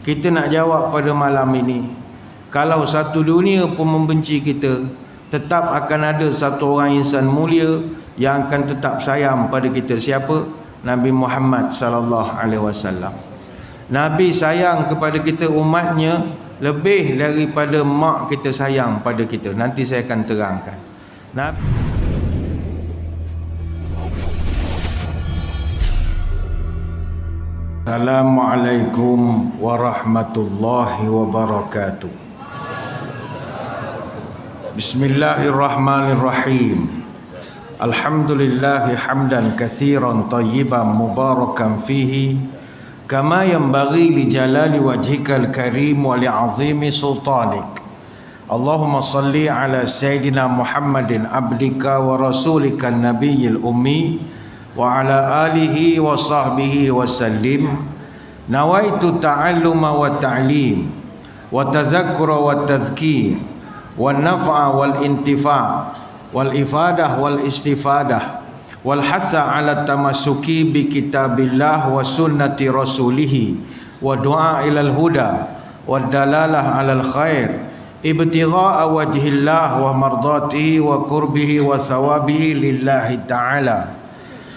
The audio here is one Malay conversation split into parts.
kita nak jawab pada malam ini. Kalau satu dunia pun membenci kita, tetap akan ada satu orang insan mulia yang akan tetap sayang pada kita. Siapa? Nabi Muhammad sallallahu alaihi wasallam. Nabi sayang kepada kita umatnya lebih daripada mak kita sayang pada kita. Nanti saya akan terangkan. Assalamualaikum warahmatullahi wabarakatuh. Bismillahirrahmanirrahim. Alhamdulillahi hamdan katsiran tayyiban mubarakan fihi kama yanbaghi li jalali wajhikal karim wa li 'azimi sultanik. Allahumma salli ala sayyidina Muhammadin abdika wa rasulika nabiyil ummi wa ala alihi wa sahbihi wa sallim. Nawaitu ta'alluma wa ta'lim wa tazakkura wa tazkir wa naf'a wal intifa' wal ifadah wal istifadah wal hasa ala tamassuki bi kitabillah wa sunnati rasulih wa du'a ilal huda wa dalalah alal khair ibtigha'a wajhillah wa mardatihi wa qurbihi wa thawabihi lillahi ta'ala.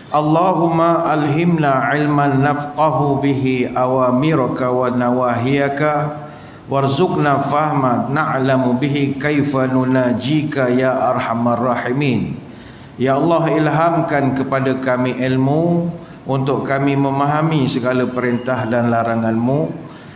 Allahumma alhimna ilman nafqahu bihi awamiraka wa nawahiyaka warzuqna fahma na'lamu bihi kaifa nunajika ya arhamar rahimin. Ya Allah, ilhamkan kepada kami ilmu untuk kami memahami segala perintah dan larangan-Mu,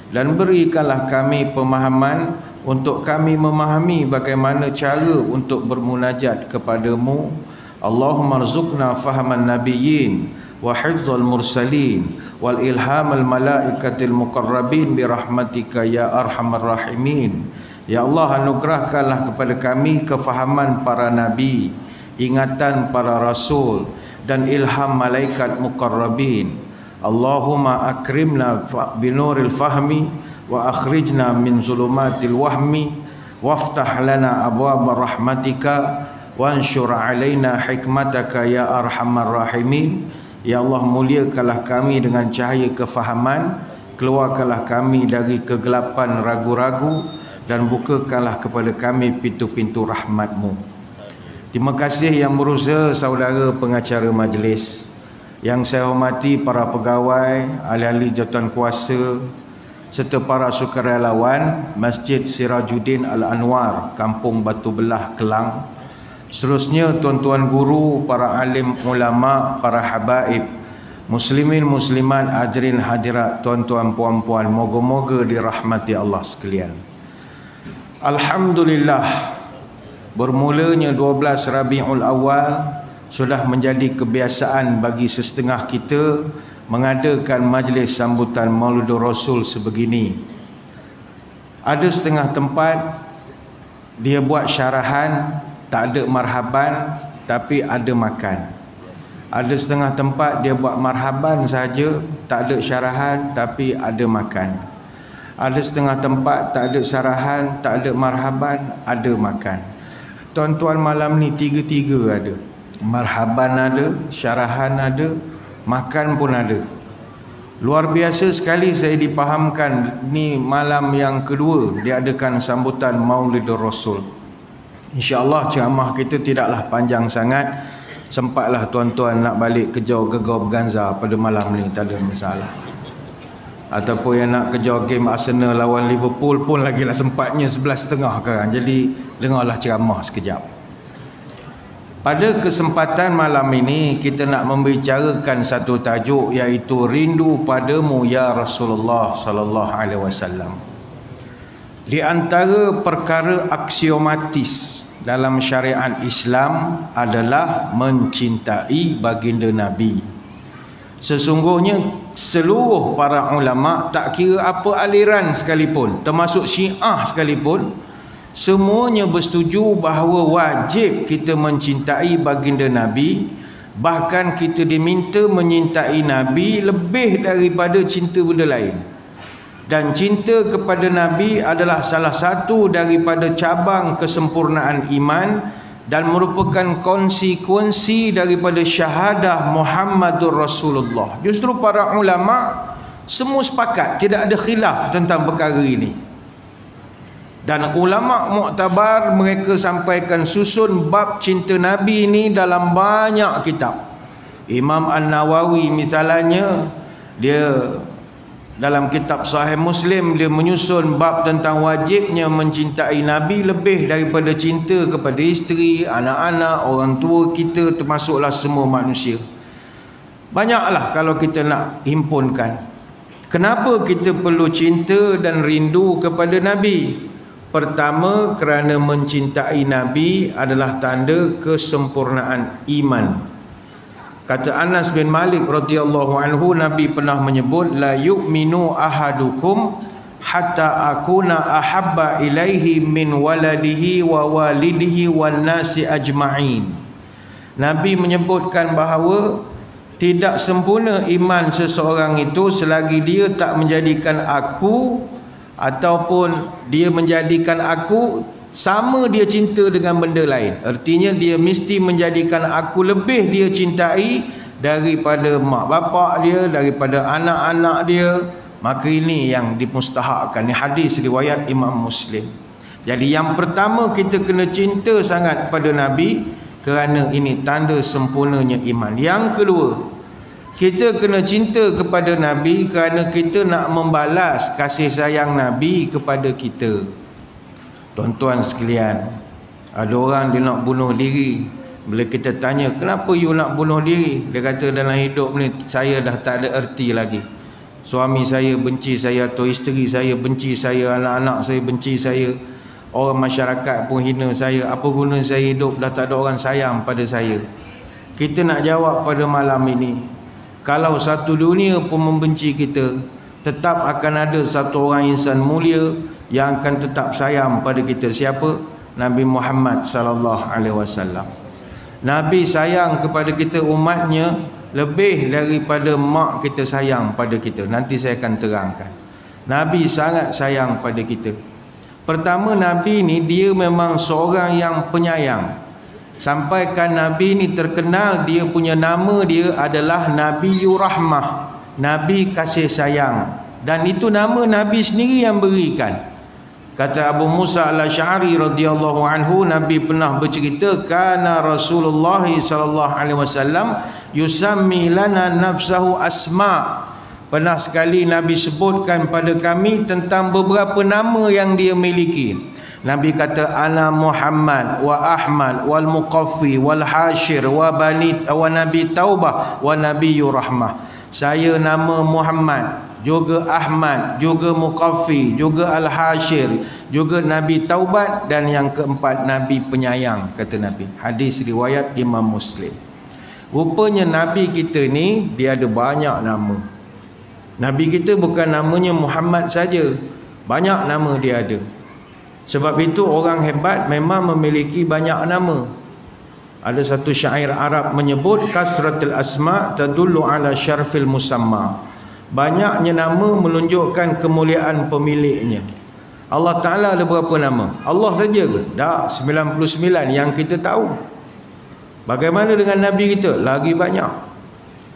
dan berikanlah kami pemahaman untuk kami memahami bagaimana cara untuk bermunajat kepada-Mu. Allahumma rzuqna fahaman nabiyyin wa hifdzal mursalin wal ilhamal malaikatil muqarrabin bi rahmatika ya arhamar rahimin. Ya Allah, anugerahkanlah kepada kami kefahaman para nabi, ingatan para rasul, dan ilham malaikat muqarrabin. Allahumma akrimna binuril fahmi wa akhrijna min zulumatil wahmi waftah lana abwaaba rahmatika wansyur alaina hikmataka ya arhamar rahimin. Ya Allah, muliakanlah kami dengan cahaya kefahaman, keluarkanlah kami dari kegelapan ragu-ragu, dan bukakanlah kepada kami pintu-pintu rahmat-Mu. Terima kasih yang berusaha saudara pengacara majlis, yang saya hormati para pegawai, ahli-ahli jawatan kuasa, serta para sukarelawan Masjid Sirajuddin Al-Anwar, Kampung Batu Belah, Kelang. Seterusnya tuan-tuan guru, para alim ulama, para habaib, muslimin muslimat, hadirin hadirat, tuan-tuan puan-puan, moga-moga dirahmati Allah sekalian. Alhamdulillah, bermulanya 12 Rabiul Awal sudah menjadi kebiasaan bagi sesetengah kita mengadakan majlis sambutan Maulidur Rasul sebegini. Ada setengah tempat dia buat syarahan, tak ada marhaban tapi ada makan. Ada setengah tempat dia buat marhaban saja, tak ada syarahan tapi ada makan. Ada setengah tempat tak ada syarahan, tak ada marhaban, ada makan. Tuan-tuan malam ni tiga-tiga ada. Marhaban ada, syarahan ada, makan pun ada. Luar biasa sekali saya dipahamkan ni malam yang kedua diadakan sambutan Maulidur Rasul. InsyaAllah ceramah kita tidaklah panjang sangat. Sempatlah tuan-tuan nak balik kejar Gegau Berganza pada malam ni, tak ada masalah. Ataupun yang nak kejar game Arsenal lawan Liverpool pun lagilah sempatnya 11.30 kan. Jadi dengarlah ceramah sekejap. Pada kesempatan malam ini kita nak membicarakan satu tajuk, iaitu rindu padamu ya Rasulullah sallallahu alaihi wasallam. Di antara perkara aksiomatis dalam syariat Islam adalah mencintai baginda Nabi. Sesungguhnya seluruh para ulama, tak kira apa aliran sekalipun, termasuk Syiah sekalipun, semuanya bersetuju bahawa wajib kita mencintai baginda Nabi. Bahkan kita diminta menyintai Nabi lebih daripada cinta benda lain. Dan cinta kepada Nabi adalah salah satu daripada cabang kesempurnaan iman dan merupakan konsekuensi daripada syahadah Muhammadur Rasulullah. Justru para ulama Semua sepakat, tidak ada khilaf tentang perkara ini. Dan ulama muktabar mereka sampaikan susun bab cinta Nabi ini dalam banyak kitab. Imam An-Nawawi misalnya, dia dalam kitab Sahih Muslim dia menyusun bab tentang wajibnya mencintai Nabi lebih daripada cinta kepada isteri, anak-anak, orang tua kita, termasuklah semua manusia. Banyaklah kalau kita nak himpunkan. Kenapa kita perlu cinta dan rindu kepada Nabi? Pertama, kerana mencintai Nabi adalah tanda kesempurnaan iman. Kata Anas bin Malik radhiyallahu anhu, Nabi pernah menyebut, la yu'minu ahadukum hatta akuna ahabba ilaihi min waladihi wa walidihi wan nasi ajma'in. Nabi menyebutkan bahawa tidak sempurna iman seseorang itu selagi dia tak menjadikan aku ataupun dia menjadikan aku sama dia cinta dengan benda lain. Artinya dia mesti menjadikan aku lebih dia cintai daripada mak bapak dia, daripada anak-anak dia. Maka ini yang dimustahakkan. Ini hadis riwayat Imam Muslim. Jadi yang pertama, kita kena cinta sangat pada Nabi kerana ini tanda sempurnanya iman. Yang kedua, kita kena cinta kepada Nabi kerana kita nak membalas kasih sayang Nabi kepada kita. Tuan-tuan sekalian, ada orang dia nak bunuh diri. Bila kita tanya, kenapa you nak bunuh diri? Dia kata, dalam hidup ni saya dah tak ada erti lagi. Suami saya benci saya, atau isteri saya benci saya, anak-anak saya benci saya, orang masyarakat pun hina saya. Apa guna saya hidup, dah tak ada orang sayang pada saya. Kita nak jawab pada malam ini, kalau satu dunia pun membenci kita, tetap akan ada satu orang insan mulia yang akan tetap sayang pada kita. Siapa? Nabi Muhammad sallallahu alaihi wasallam. Nabi sayang kepada kita umatnya lebih daripada mak kita sayang pada kita. Nanti saya akan terangkan. Nabi sangat sayang pada kita. Pertama, Nabi ni dia memang seorang yang penyayang. Sampaikan Nabi ni terkenal, dia punya nama dia adalah Nabiyur Rahmah, Nabi kasih sayang. Dan itu nama Nabi sendiri yang berikan. Kata Abu Musa al-Asy'ari radhiyallahu anhu, Nabi pernah bercerita, kana Rasulullah sallallahu alaihi wasallam yusammi lana nafsahu asma. Pernah sekali Nabi sebutkan pada kami tentang beberapa nama yang dia miliki. Nabi kata, ana Muhammad wa Ahmad wal Muqaffi wal Hashir wa Bani wa Nabi Taubah wa Nabiyur Rahmah. Saya nama Muhammad, juga Ahmad, juga Muqaffi, juga Al-Hashir, juga Nabi Taubat, dan yang keempat Nabi Penyayang, kata Nabi. Hadis riwayat Imam Muslim. Rupanya Nabi kita ni dia ada banyak nama. Nabi kita bukan namanya Muhammad saja, banyak nama dia ada. Sebab itu orang hebat memang memiliki banyak nama. Ada satu syair Arab menyebut, kasratul asma tadullu ala syarfil musamma. Banyaknya nama menunjukkan kemuliaan pemiliknya. Allah Ta'ala ada berapa nama? Allah saja ke? Dah 99 yang kita tahu. Bagaimana dengan Nabi kita? Lagi banyak.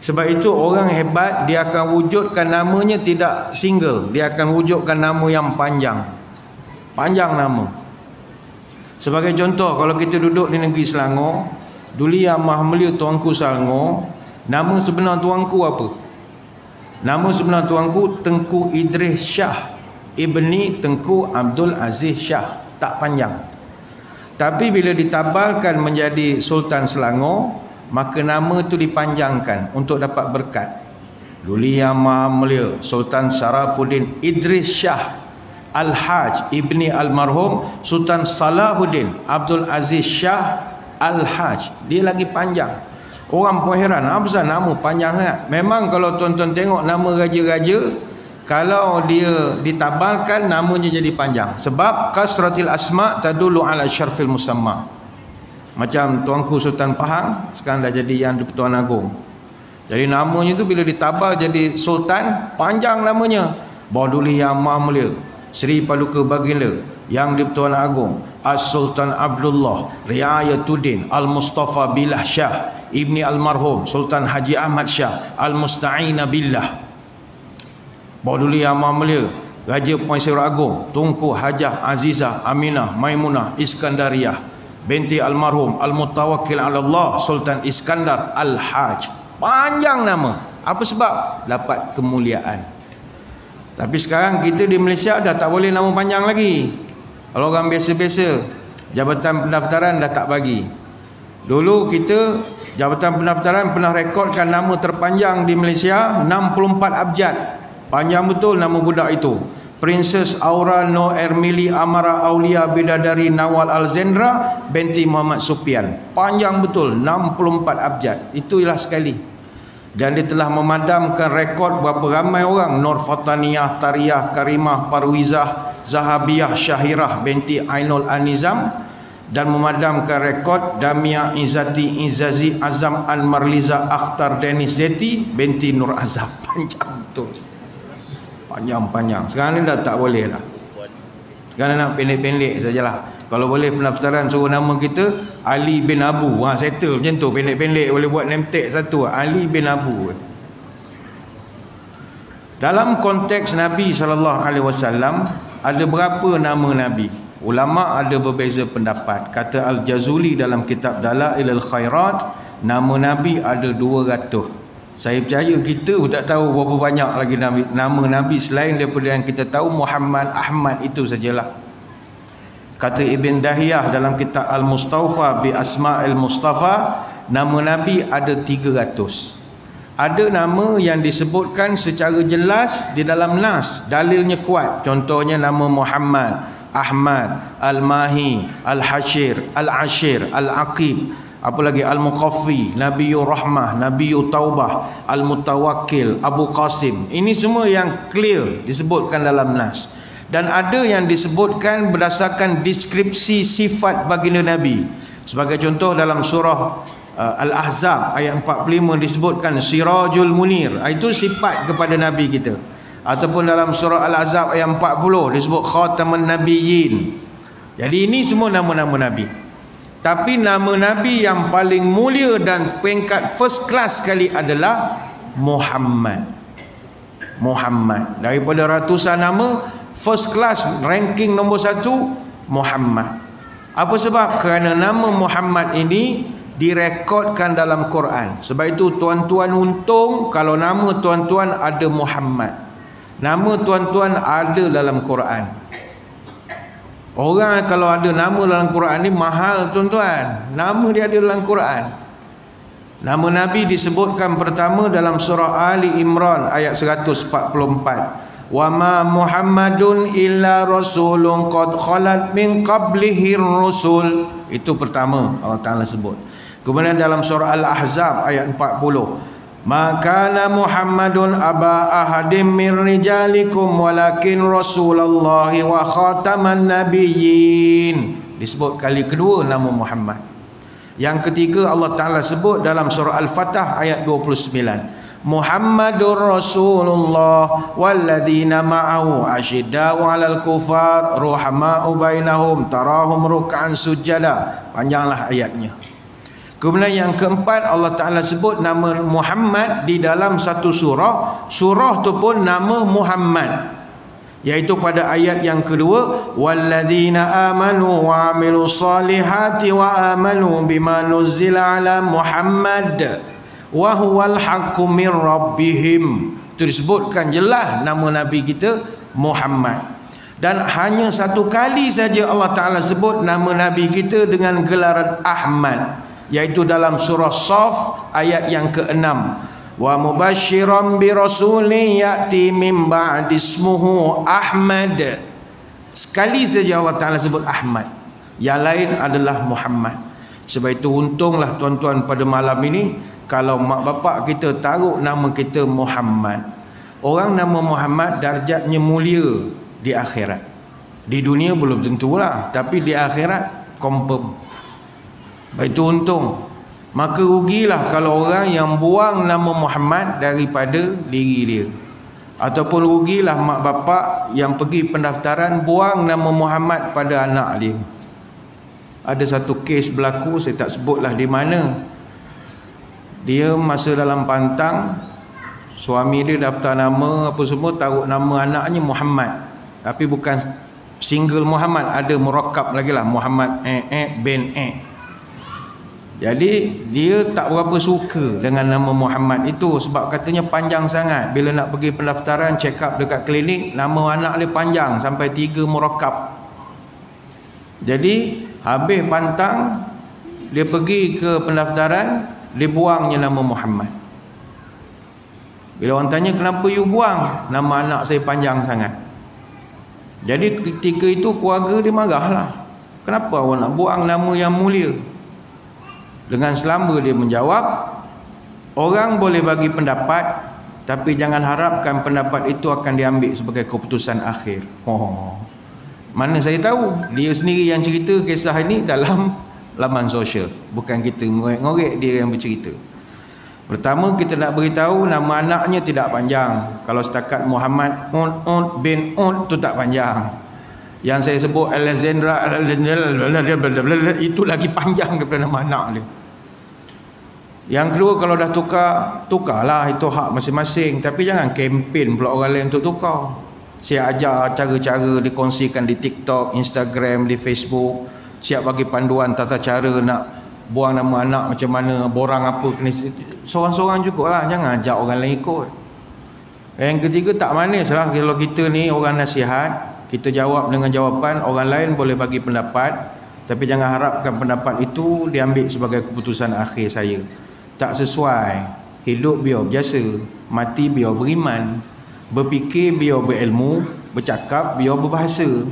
Sebab itu orang hebat dia akan wujudkan namanya tidak single. Dia akan wujudkan nama yang panjang. Panjang nama. Sebagai contoh, kalau kita duduk di negeri Selangor, Duli Yang Maha Mulia Tuanku Selangor, nama sebenar tuanku apa? Nama sebenar tuanku Tengku Idris Shah Ibni Tengku Abdul Aziz Shah. Tak panjang. Tapi bila ditabalkan menjadi Sultan Selangor, maka nama itu dipanjangkan untuk dapat berkat. Duli Yang Maha Mulia Sultan Sharafuddin Idris Shah Al-Haj Ibni Almarhum Sultan Salahuddin Abdul Aziz Shah Al-Haj. Dia lagi panjang. Orang pun heran, apa nama panjang sangat. Memang kalau tuan-tuan tengok nama raja-raja, kalau dia ditabalkan namanya jadi panjang. Sebab kasratil asma tadullu ala syarfil musamma. Macam tuanku Sultan Pahang sekarang dah jadi Yang di-Pertuan Agong. Jadi namanya tu bila ditabal jadi sultan, panjang namanya. Baduli Yang Maha Mulia Sri Paduka Baginda Yang di-Pertuan Agong As-Sultan Abdullah Riayatuddin Al-Mustafa Billah Shah Ibni Almarhum Sultan Haji Ahmad Shah Al-Musta'ina Billah. Bauduli Amar Mulia, Raja Pengasir Agong Tunku Hajah Azizah Aminah Maimunah Iskandariyah binti almarhum Al-Mutawakkil ala Allah Sultan Iskandar Al-Haj. Panjang nama. Apa sebab? Dapat kemuliaan. Tapi sekarang kita di Malaysia dah tak boleh nama panjang lagi. Kalau orang biasa-biasa, Jabatan Pendaftaran dah tak bagi. Dulu kita Jabatan Pendaftaran pernah rekodkan nama terpanjang di Malaysia 64 abjad. Panjang betul nama budak itu. Princess Aura No Ermili Amara Aulia Bidadari Nawal Alzendra binti Muhammad Supian. Panjang betul 64 abjad. Itu ialah sekali. Dan dia telah memadamkan rekod berapa ramai orang. Nur Fataniyah, Tariyah, Karimah, Parwizah, Zahabiyah, Syahirah binti Ainul Anizam. Dan memadamkan rekod Damia Izzati Izzazi Azam Al-Marliza Akhtar Denis Zeti binti Nur Azam. Panjang betul. Panjang-panjang. Sekarang ni dah tak boleh lah. Sekarang nak pendek-pendek sajalah. Kalau boleh pendaftaran suruh nama kita Ali bin Abu. Settle macam tu. Pendek-pendek boleh buat name tag satu. Ali bin Abu. Dalam konteks Nabi SAW, ada berapa nama Nabi? Ulama ada berbeza pendapat. Kata Al-Jazuli dalam kitab Dalailul Khairat, nama Nabi ada 200. Saya percaya kita pun tak tahu berapa banyak lagi nama Nabi selain daripada yang kita tahu. Muhammad, Ahmad, itu sajalah. Kata Ibn Dahiyah dalam kitab Al-Mustawfa bi Asma'il Mustafa, nama Nabi ada 300. Ada nama yang disebutkan secara jelas di dalam nas, dalilnya kuat. Contohnya nama Muhammad, Ahmad, Al-Mahi, Al-Hashir, Al-Ashir, Al-Aqib. Apa lagi? Al-Muqaffi, Nabiyur Rahmah, Nabiyur Taubah, Al-Mutawakkil, Abu Qasim. Ini semua yang clear disebutkan dalam nas. Dan ada yang disebutkan berdasarkan deskripsi sifat baginda Nabi. Sebagai contoh dalam surah Al-Ahzab ayat 45 disebutkan Sirajul Munir. Itu sifat kepada Nabi kita. Ataupun dalam surah Al-Ahzab ayat 40 disebut Khataman Nabiyyin. Jadi ini semua nama-nama Nabi. Tapi nama Nabi yang paling mulia dan peringkat first class sekali adalah Muhammad. Muhammad. Daripada ratusan nama, first class ranking nombor 1 Muhammad. Apa sebab? Kerana nama Muhammad ini direkodkan dalam Quran. Sebab itu tuan-tuan untung kalau nama tuan-tuan ada Muhammad. Nama tuan-tuan ada dalam Quran. Orang kalau ada nama dalam Quran ni mahal tuan-tuan. Nama dia ada dalam Quran. Nama Nabi disebutkan pertama dalam surah Ali Imran ayat 144. Wa ma Muhammadun illa rasulun qad khalat min qablihi rusul. Itu pertama Allah Taala sebut. Kemudian dalam surah Al-Ahzab ayat 40. Maka Muhammadun aba ahadim min rijalikum walakin Rasulullah wa khataman nabiyyin. Disebut kali kedua nama Muhammad. Yang ketiga Allah Ta'ala sebut dalam surah Al-Fatah ayat 29. Muhammadur Rasulullah walladzina ma'ahu asyidda'u 'alal kufar ruhama'u bainahum tarahum ruk'an sujada. Panjanglah ayatnya. Kemudian yang keempat Allah Ta'ala sebut nama Muhammad di dalam satu surah. Surah tu pun nama Muhammad, iaitu pada ayat yang kedua, walladzina amanu wa amilus solihati wa amanu bima nuzzila ala Muhammad wa huwal haqqu min rabbihim. Itu disebutkan jelas nama Nabi kita Muhammad. Dan hanya satu kali saja Allah Ta'ala sebut nama Nabi kita dengan gelaran Ahmad, iaitu dalam surah Shaf ayat yang ke-6. Wa mubasyiran bi rasulin ya'ti min ba'di ismuhu Ahmad. Sekali saja Allah Ta'ala sebut Ahmad, yang lain adalah Muhammad. Sebab itu untunglah tuan-tuan pada malam ini kalau mak bapak kita taruh nama kita Muhammad. Orang nama Muhammad darjatnya mulia di akhirat. Di dunia belum tentulah, tapi di akhirat confirm. Itu untung. Maka rugilah kalau orang yang buang nama Muhammad daripada diri dia. Ataupun rugilah mak bapak yang pergi pendaftaran buang nama Muhammad pada anak dia. Ada satu kes berlaku, saya tak sebutlah di mana. Dia masa dalam pantang Suami dia daftar nama apa semua, taruh nama anaknya Muhammad, tapi bukan single Muhammad, ada murakkab lagi lah, Muhammad bin Jadi dia tak berapa suka dengan nama Muhammad itu, sebab katanya panjang sangat. Bila nak pergi pendaftaran, check up dekat klinik, nama anak dia panjang sampai 3 murakkab. Jadi habis pantang, dia pergi ke pendaftaran, dia buangnya nama Muhammad. Bila orang tanya, kenapa you buang? Nama anak saya panjang sangat. Jadi ketika itu keluarga dia marahlah. Kenapa awak nak buang nama yang mulia? Dengan selamba dia menjawab, orang boleh bagi pendapat, tapi jangan harapkan pendapat itu akan diambil sebagai keputusan akhir. Mana saya tahu? Dia sendiri yang cerita kisah ini dalam laman sosial, bukan kita ngorek-ngorek, dia yang bercerita. Pertama, kita nak beritahu nama anaknya tidak panjang. Kalau setakat Muhammad bin tu tak panjang. Yang saya sebut Alexandra itu lagi panjang daripada nama anak dia. Yang kedua, kalau dah tukarlah, itu hak masing-masing. Tapi jangan kempen pula orang lain untuk tukar. Saya ajar cara-cara dikongsikan di TikTok, Instagram, di Facebook. Siap bagi panduan tata cara nak buang nama anak macam mana, borang apa, kena seorang-seorang cukup lah, jangan ajak orang lain ikut. Yang ketiga, tak manis lah kalau kita ni orang nasihat, kita jawab dengan jawapan, orang lain boleh bagi pendapat, tapi jangan harapkan pendapat itu diambil sebagai keputusan akhir saya. Tak sesuai. Hidup biar berjasa, mati biar beriman, berfikir biar berilmu, bercakap biar berbahasa,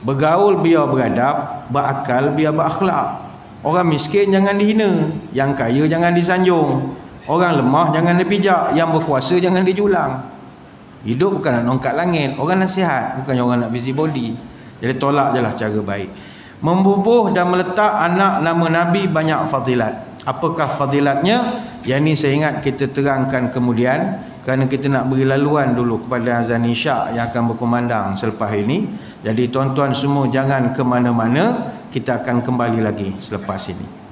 bergaul biar beradab, berakal biar berakhlak. Orang miskin jangan dihina, yang kaya jangan disanjung, orang lemah jangan dipijak, yang berkuasa jangan dijulang. Hidup bukan nak nongkat langit, orang nasihat, bukan orang nak busybody. Jadi tolak je lah cara baik. Membubuh dan meletak anak nama Nabi banyak fadilat. Apakah fadilatnya? Yang ni saya ingat kita terangkan kemudian, kerana kita nak beri laluan dulu kepada azan isyak yang akan berkumandang selepas ini. Jadi tuan-tuan semua jangan ke mana-mana, kita akan kembali lagi selepas ini.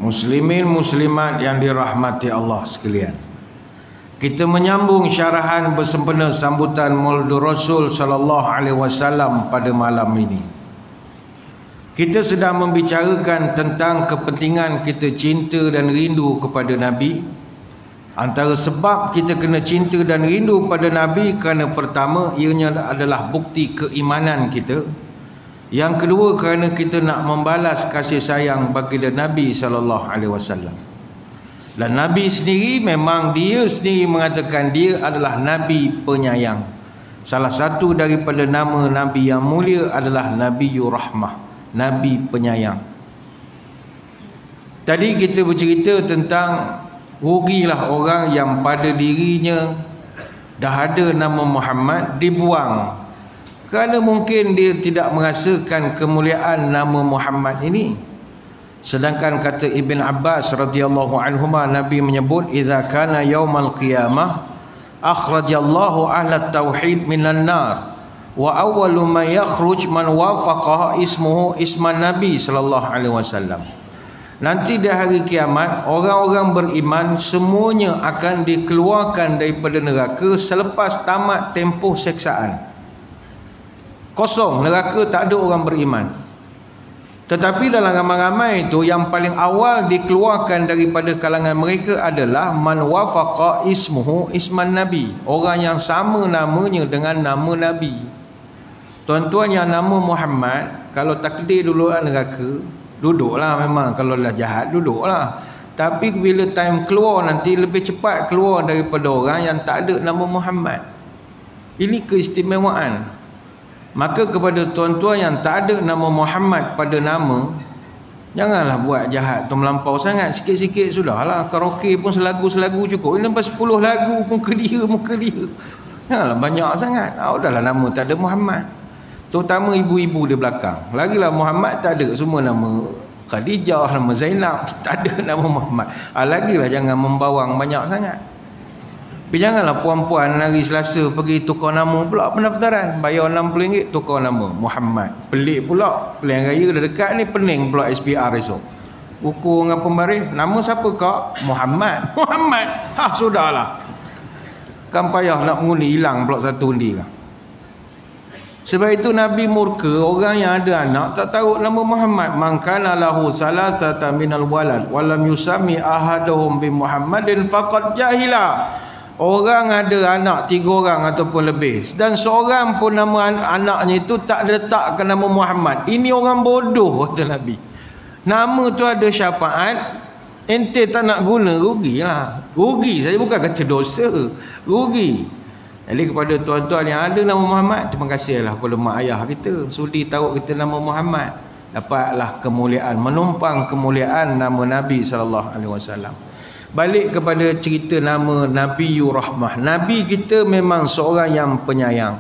Muslimin muslimat yang dirahmati Allah sekalian, kita menyambung syarahan bersempena sambutan Maulid Rasul sallallahu alaihi wasallam pada malam ini. Kita sedang membicarakan tentang kepentingan kita cinta dan rindu kepada Nabi. Antara sebab kita kena cinta dan rindu pada Nabi kerana pertama, ianya adalah bukti keimanan kita. Yang kedua, kerana kita nak membalas kasih sayang baginda Nabi sallallahu alaihi wasallam. Dan Nabi sendiri memang dia sendiri mengatakan dia adalah Nabi penyayang. Salah satu daripada nama Nabi yang mulia adalah Nabiyur Rahmah, Nabi penyayang. Tadi kita bercerita tentang rugilah orang yang pada dirinya dah ada nama Muhammad dibuang, kerana mungkin dia tidak merasakan kemuliaan nama Muhammad ini. Sedangkan kata Ibn Abbas radhiyallahu anhuma, Nabi menyebut idza kana yaumal qiyamah akhrajallahu ahlat tauhid minan nar wa awwalu man yakhruj man wafaqaha ismuhu isman Nabi sallallahu alaihi wasallam. Nanti di hari kiamat, orang-orang beriman semuanya akan dikeluarkan daripada neraka selepas tamat tempoh seksaan. Kosong, neraka tak ada orang beriman. Tetapi dalam ramai-ramai itu, yang paling awal dikeluarkan daripada kalangan mereka adalah man wafaqa ismuhu isman Nabi, orang yang sama namanya dengan nama Nabi. Tuan-tuan yang nama Muhammad, kalau takdir dulu neraka, duduklah. Memang kalau dah jahat, duduklah. Tapi bila time keluar nanti, lebih cepat keluar daripada orang yang tak ada nama Muhammad. Ini keistimewaan. Maka kepada tuan-tuan yang tak ada nama Muhammad pada nama, janganlah buat jahat tu melampau sangat. Sikit-sikit sudahlah. Karaoke pun selagu-selagu cukup. Ini sampai 10 lagu muka dia. Janganlah banyak sangat. Udahlah nama tak ada Muhammad. Terutama ibu-ibu di belakang. Lagilah Muhammad tak ada, semua nama Khadijah, nama Zainab, tak ada nama Muhammad. Lagilah jangan membawang banyak sangat. Tapi janganlah puan-puan hari Selasa pergi tukar nama pula pendaftaran. Bayar RM60 tukar nama Muhammad. Pelik pula. Pilihan raya dah dekat ni, pening pula SPR esok. Ukur dengan pembaris. Nama siapa kak? Muhammad. Muhammad. Sudahlah. Kan payah nak mengundi, hilang pula satu undi kan. Sebab itu Nabi murka orang yang ada anak tak tahu nama Muhammad. Man kana lahu salasata minal walad walam yusami ahaduhum bi Muhammadin faqad jahila. Orang ada anak 3 orang ataupun lebih, dan seorang pun nama anaknya itu tak letakkan nama Muhammad, ini orang bodoh, kata Nabi. Nama tu ada syafaat, ente tak nak guna, rugilah. Rugi saja, bukan kata dosa, rugi. Jadi kepada tuan-tuan yang ada nama Muhammad, terima kasihlah kepada mak ayah kita sudi tahu kita nama Muhammad. Dapatlah kemuliaan, menumpang kemuliaan nama Nabi SAW. Balik kepada cerita nama Nabiyur Rahmah. Nabi kita memang seorang yang penyayang.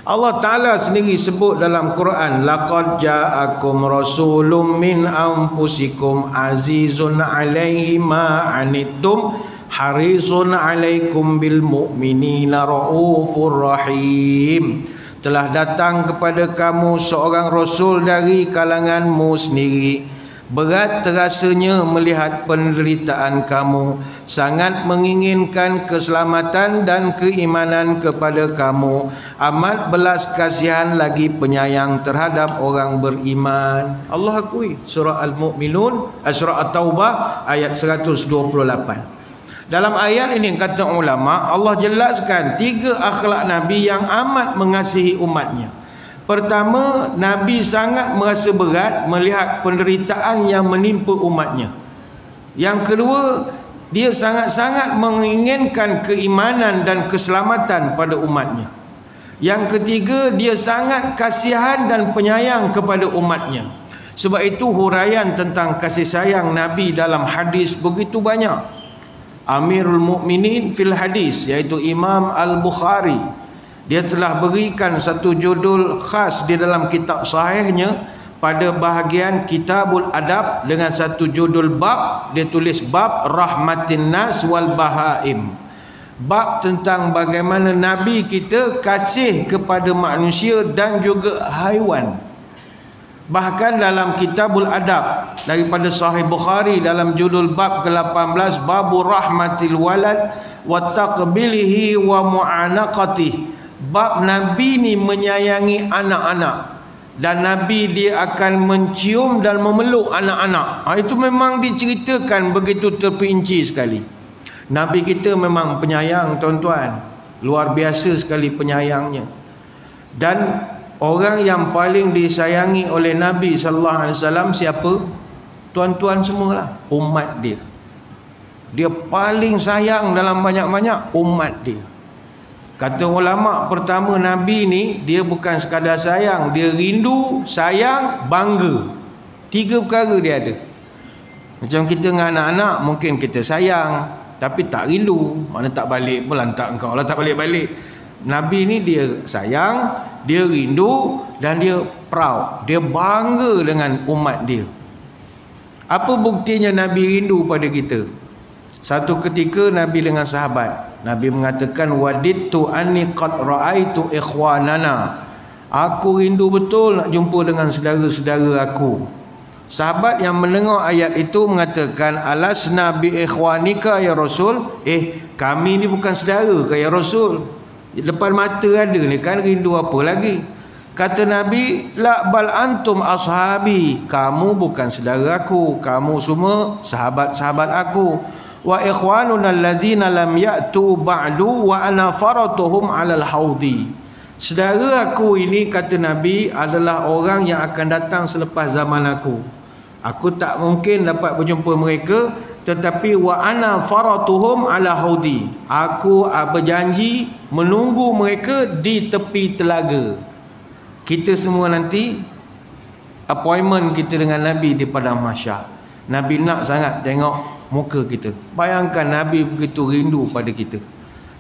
Allah Ta'ala sendiri sebut dalam Quran, laqad ja'akum rasulun min anfusikum azizun 'alaihi ma 'anittum harisun 'alaikum bil mu'minina raufur rahim. Telah datang kepada kamu seorang rasul dari kalanganmu sendiri. Berat terasanya melihat penderitaan kamu, sangat menginginkan keselamatan dan keimanan kepada kamu, amat belas kasihan lagi penyayang terhadap orang beriman. Allah akui. Surah Al-Mu'minun, surah At-Taubah ayat 128. Dalam ayat ini kata ulama, Allah jelaskan 3 akhlak Nabi yang amat mengasihi umatnya. Pertama, Nabi sangat merasa berat melihat penderitaan yang menimpa umatnya. Yang kedua, dia sangat-sangat menginginkan keimanan dan keselamatan pada umatnya. Yang ketiga, dia sangat kasihan dan penyayang kepada umatnya. Sebab itu huraian tentang kasih sayang Nabi dalam hadis begitu banyak. Amirul Mukminin fil hadis, iaitu Imam Al-Bukhari, dia telah berikan satu judul khas di dalam kitab sahihnya pada bahagian Kitabul Adab dengan satu judul bab. Dia tulis bab rahmatin nas wal bahaim, bab tentang bagaimana Nabi kita kasih kepada manusia dan juga haiwan. Bahkan dalam Kitabul Adab daripada Sahih Bukhari dalam judul bab ke-18, babu rahmatil walad wa taqbilihi wa mu'anaqatih, bab Nabi ni menyayangi anak-anak dan Nabi dia akan mencium dan memeluk anak-anak. Itu memang diceritakan begitu terperinci sekali. Nabi kita memang penyayang, tuan-tuan, luar biasa sekali penyayangnya. Dan orang yang paling disayangi oleh Nabi sallallahu alaihi wasallam siapa? Tuan-tuan semualah, umat dia. Dia paling sayang dalam banyak-banyak umat dia. Kata ulama, pertama Nabi ni dia bukan sekadar sayang, dia rindu, sayang, bangga. 3 perkara dia ada. Macam kita dengan anak-anak, mungkin kita sayang tapi tak rindu. Mana tak balik pun lantak engkau lah, tak balik-balik. Nabi ni dia sayang, dia rindu dan dia proud, dia bangga dengan umat dia. Apa buktinya Nabi rindu pada kita? Satu ketika Nabi dengan sahabat, Nabi mengatakan, wadidtu anni qad ra'aitu ikhwanana, aku rindu betul nak jumpa dengan saudara-saudara aku. Sahabat yang mendengar ayat itu mengatakan, alasna bi ikhwanika ya Rasul, kami ni bukan saudara ke ya Rasul? Depan mata ada ni kan, rindu apa lagi? Kata Nabi, la bal antum ashabi, kamu bukan saudara aku, kamu semua sahabat-sahabat aku. Wa ikhwanuna allazina lam ya'tu ba'du wa ana faratuhum 'alal haudi. Saudara aku ini, kata Nabi, adalah orang yang akan datang selepas zaman aku. Aku tak mungkin dapat berjumpa mereka, tetapi wa ana faratuhum 'ala haudi, aku berjanji menunggu mereka di tepi telaga. Kita semua nanti appointment kita dengan Nabi di padang mahsyar. Nabi nak sangat tengok muka kita. Bayangkan Nabi begitu rindu pada kita.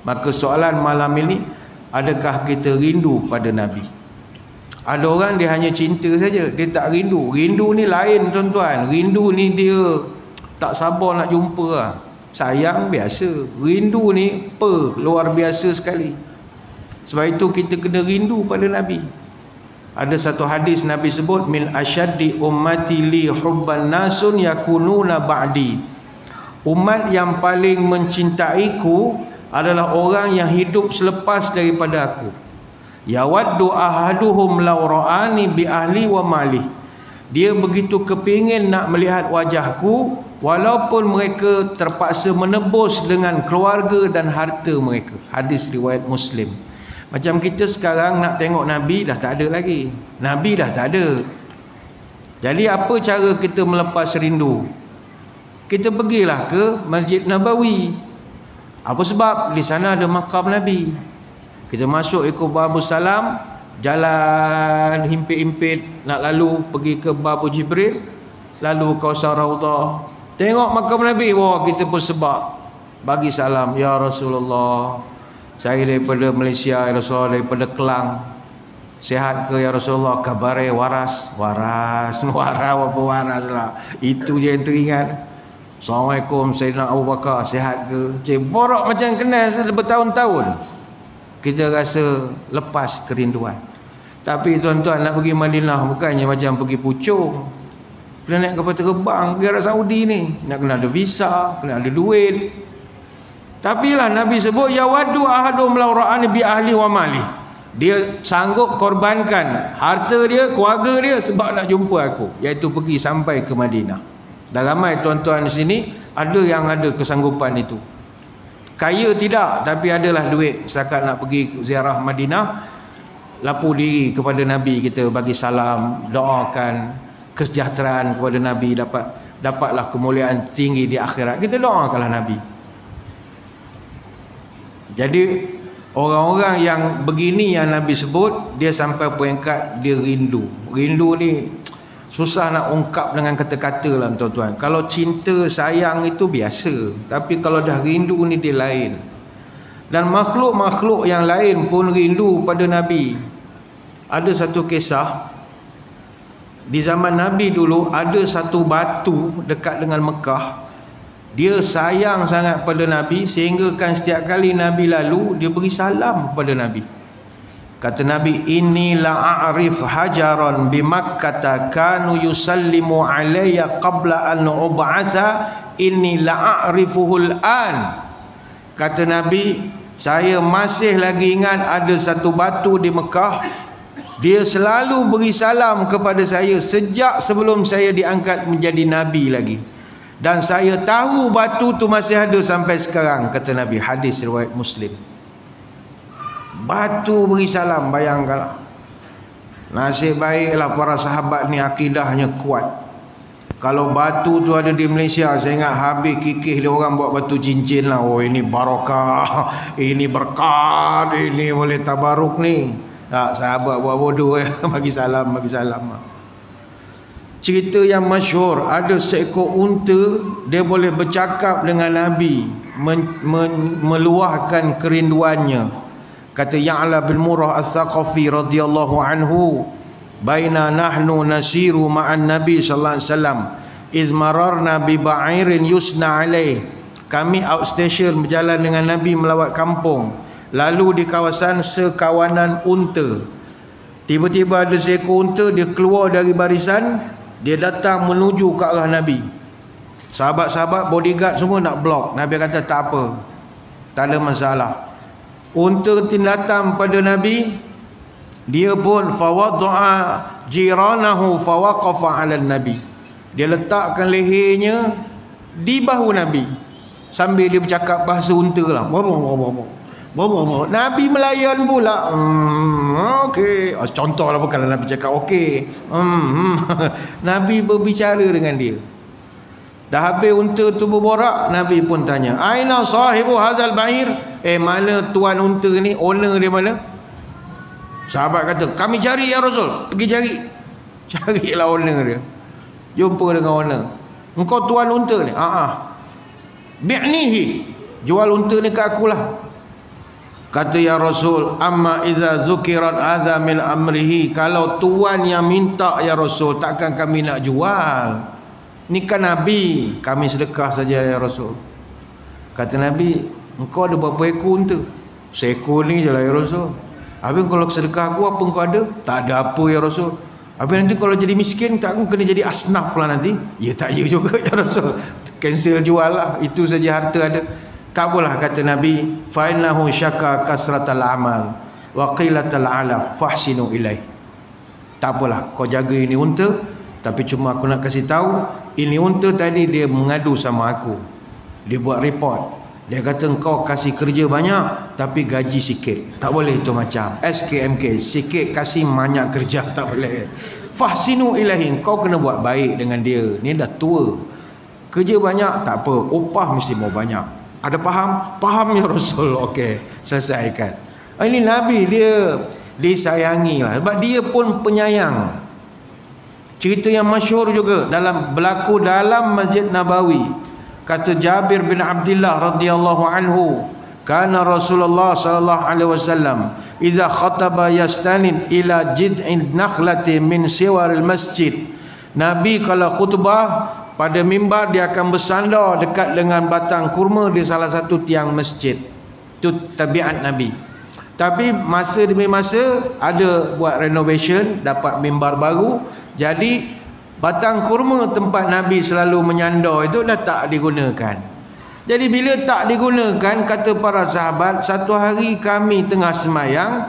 Maka soalan malam ini, adakah kita rindu pada Nabi? Ada orang dia hanya cinta saja, dia tak rindu. Rindu ni lain, tuan-tuan. Rindu ni dia tak sabar nak jumpa lah. Sayang biasa, rindu ni luar biasa sekali. Sebab itu kita kena rindu pada Nabi. Ada satu hadis Nabi sebut, min asyaddi ummati li hubban nasun yakununa ba'di. Umat yang paling mencintaiku adalah orang yang hidup selepas daripada aku. Yawaddu ahaduhum law ra'ani bi ahli wa mali. Dia begitu kepingin nak melihat wajahku, walaupun mereka terpaksa menebus dengan keluarga dan harta mereka. Hadis riwayat Muslim. Macam kita sekarang nak tengok Nabi dah tak ada lagi. Nabi dah tak ada. Jadi apa cara kita melepas rindu? Kita pergilah ke Masjid Nabawi. Apa sebab? Di sana ada makam Nabi. Kita masuk ikut Babu Salam, jalan himpit-himpit nak lalu pergi ke Babu Jibril, lalu Kausar Raudhah. Tengok makam Nabi, wah kita pun sebab bagi salam, ya Rasulullah, saya daripada Malaysia, ya Rasulullah, daripada Kelang. Sihat ke ya Rasulullah? Kabare waras. Waras apa waras lah. Itu je yang teringat. Assalamualaikum Sayyidina Abu Bakar, sihat ke? Borak macam kenal bertahun-tahun. Kita rasa lepas kerinduan. Tapi tuan-tuan nak pergi Madinah bukannya macam pergi pucung. Kena naik kapal terbang pergi Arab Saudi ni. Nak kena ada visa, kena ada duit. Tapi lah Nabi sebut, ya wadu ahadum law ra'ani bi ahli wa mali. Dia sanggup korbankan harta dia, keluarga dia sebab nak jumpa aku, iaitu pergi sampai ke Madinah. Dan ramai tuan-tuan di sini ada yang ada kesanggupan itu. Kaya tidak, tapi adalah duit setakat nak pergi ziarah Madinah, lapor diri kepada Nabi kita, bagi salam, doakan kesejahteraan kepada Nabi, dapatlah kemuliaan tinggi di akhirat. Kita doakanlah Nabi. Jadi orang-orang yang begini yang Nabi sebut, dia sampai peringkat dia rindu. Rindu ni susah nak ungkap dengan kata-kata lah tuan-tuan. Kalau cinta sayang itu biasa, tapi kalau dah rindu ni dia lain. Dan makhluk-makhluk yang lain pun rindu pada Nabi. Ada satu kisah, di zaman Nabi dulu ada satu batu dekat dengan Mekah. Dia sayang sangat pada Nabi, sehingga kan setiap kali Nabi lalu, dia beri salam kepada Nabi. Kata Nabi, inni la'arif hajaran bi Makkah kanu yusallimu alayya qabla an ub'atha inni la'arifuhul an. Kata Nabi, saya masih lagi ingat ada satu batu di Mekah, dia selalu beri salam kepada saya sejak sebelum saya diangkat menjadi Nabi lagi. Dan saya tahu batu tu masih ada sampai sekarang, kata Nabi. Hadis riwayat Muslim. Batu beri salam, bayangkanlah. Nasib baiklah para sahabat ni akidahnya kuat. Kalau batu tu ada di Malaysia, saya ingat habis kikih dia orang buat batu cincin lah. Oh ini barakah, ini berkat, ini boleh tabaruk ni. Tak, sahabat buat bodoh bagi salam, bagi salam. Cerita yang masyhur, ada seekor unta, dia boleh bercakap dengan Nabi, meluahkan kerinduannya. Kata Ya'la bin Murrah Al-Thaqafi radhiyallahu anhu, baina nahnu nasiru ma'an Nabi sallallahu alaihi wasallam iz mararna bi ba'irin yusna alaih. Kami outstation berjalan dengan Nabi melawat kampung, lalu di kawasan sekawanan unta. Tiba-tiba ada seekor unta, dia keluar dari barisan, dia datang menuju ke arah Nabi. Sahabat-sahabat bodyguard semua nak blok. Nabi kata tak apa, tak ada masalah. Unta datang pada Nabi, dia pun fawadda'a jiranahu fawaqafa 'ala Nabi. Dia letakkan lehernya di bahu Nabi sambil dia bercakap bahasa unta lah. Nabi melayan pula. Okey. Contohlah, bukanlah Nabi cakap okey. Nabi berbicara dengan dia. Dah habis unta tu berborak, Nabi pun tanya, aina sahibu hadzal ba'ir? Mana tuan unta ni? Owner dia mana? Sahabat kata, kami cari ya Rasul. Pergi cari. Carilah owner dia. Jumpa dengan owner. Engkau tuan unta ni? Bi'nihi. Jual unta ni ke akulah. Kata ya Rasul, amma iza zukirat adza min amrihi. Kalau tuan yang minta ya Rasul, takkan kami nak jual. Ni kan Nabi, kami sedekah saja ya Rasul. Kata Nabi, engkau ada berapa ekor unta? Seekor ni je lah ya Rasul. Habis kalau sedekah aku, apa engkau ada? Tak ada apa ya Rasul. Habis nanti kalau jadi miskin, tak aku kena jadi asnaf pula nanti? Ya tak ya juga ya Rasul. Cancel jual lah, itu saja harta ada. Tak apalah, kata Nabi, fa innahu syaka kasratal amal wa qilatal alaf fahsinu ilaih. Tak apalah, kau jaga ini unta, tapi cuma aku nak kasih tahu, ini unta tadi dia mengadu sama aku. Dia buat report. Dia kata engkau kasih kerja banyak tapi gaji sikit. Tak boleh itu macam SKMK, sikit kasih banyak kerja, tak boleh. Fahsinu ilaih, engkau kena buat baik dengan dia. Ni dah tua. Kerja banyak tak apa, upah mesti mau banyak. Ada faham? Faham ya Rasul. Okey, selesaikan. Ini Nabi, dia disayangi lah, sebab dia pun penyayang. Cerita yang masyhur juga berlaku dalam Masjid Nabawi. Kata Jabir bin Abdullah radhiyallahu anhu, kana Rasulullah sallallahu alaihi wasallam iza khataba yastanid ila jid'in nakhlati min siwaril masjid. Nabi kalau khutbah pada mimbar dia akan bersandar dekat dengan batang kurma di salah satu tiang masjid. Itu tabiat Nabi. Tapi masa demi masa ada buat renovation, dapat mimbar baru. Jadi batang kurma tempat Nabi selalu menyandar itu dah tak digunakan. Jadi bila tak digunakan, kata para sahabat, satu hari kami tengah semayang,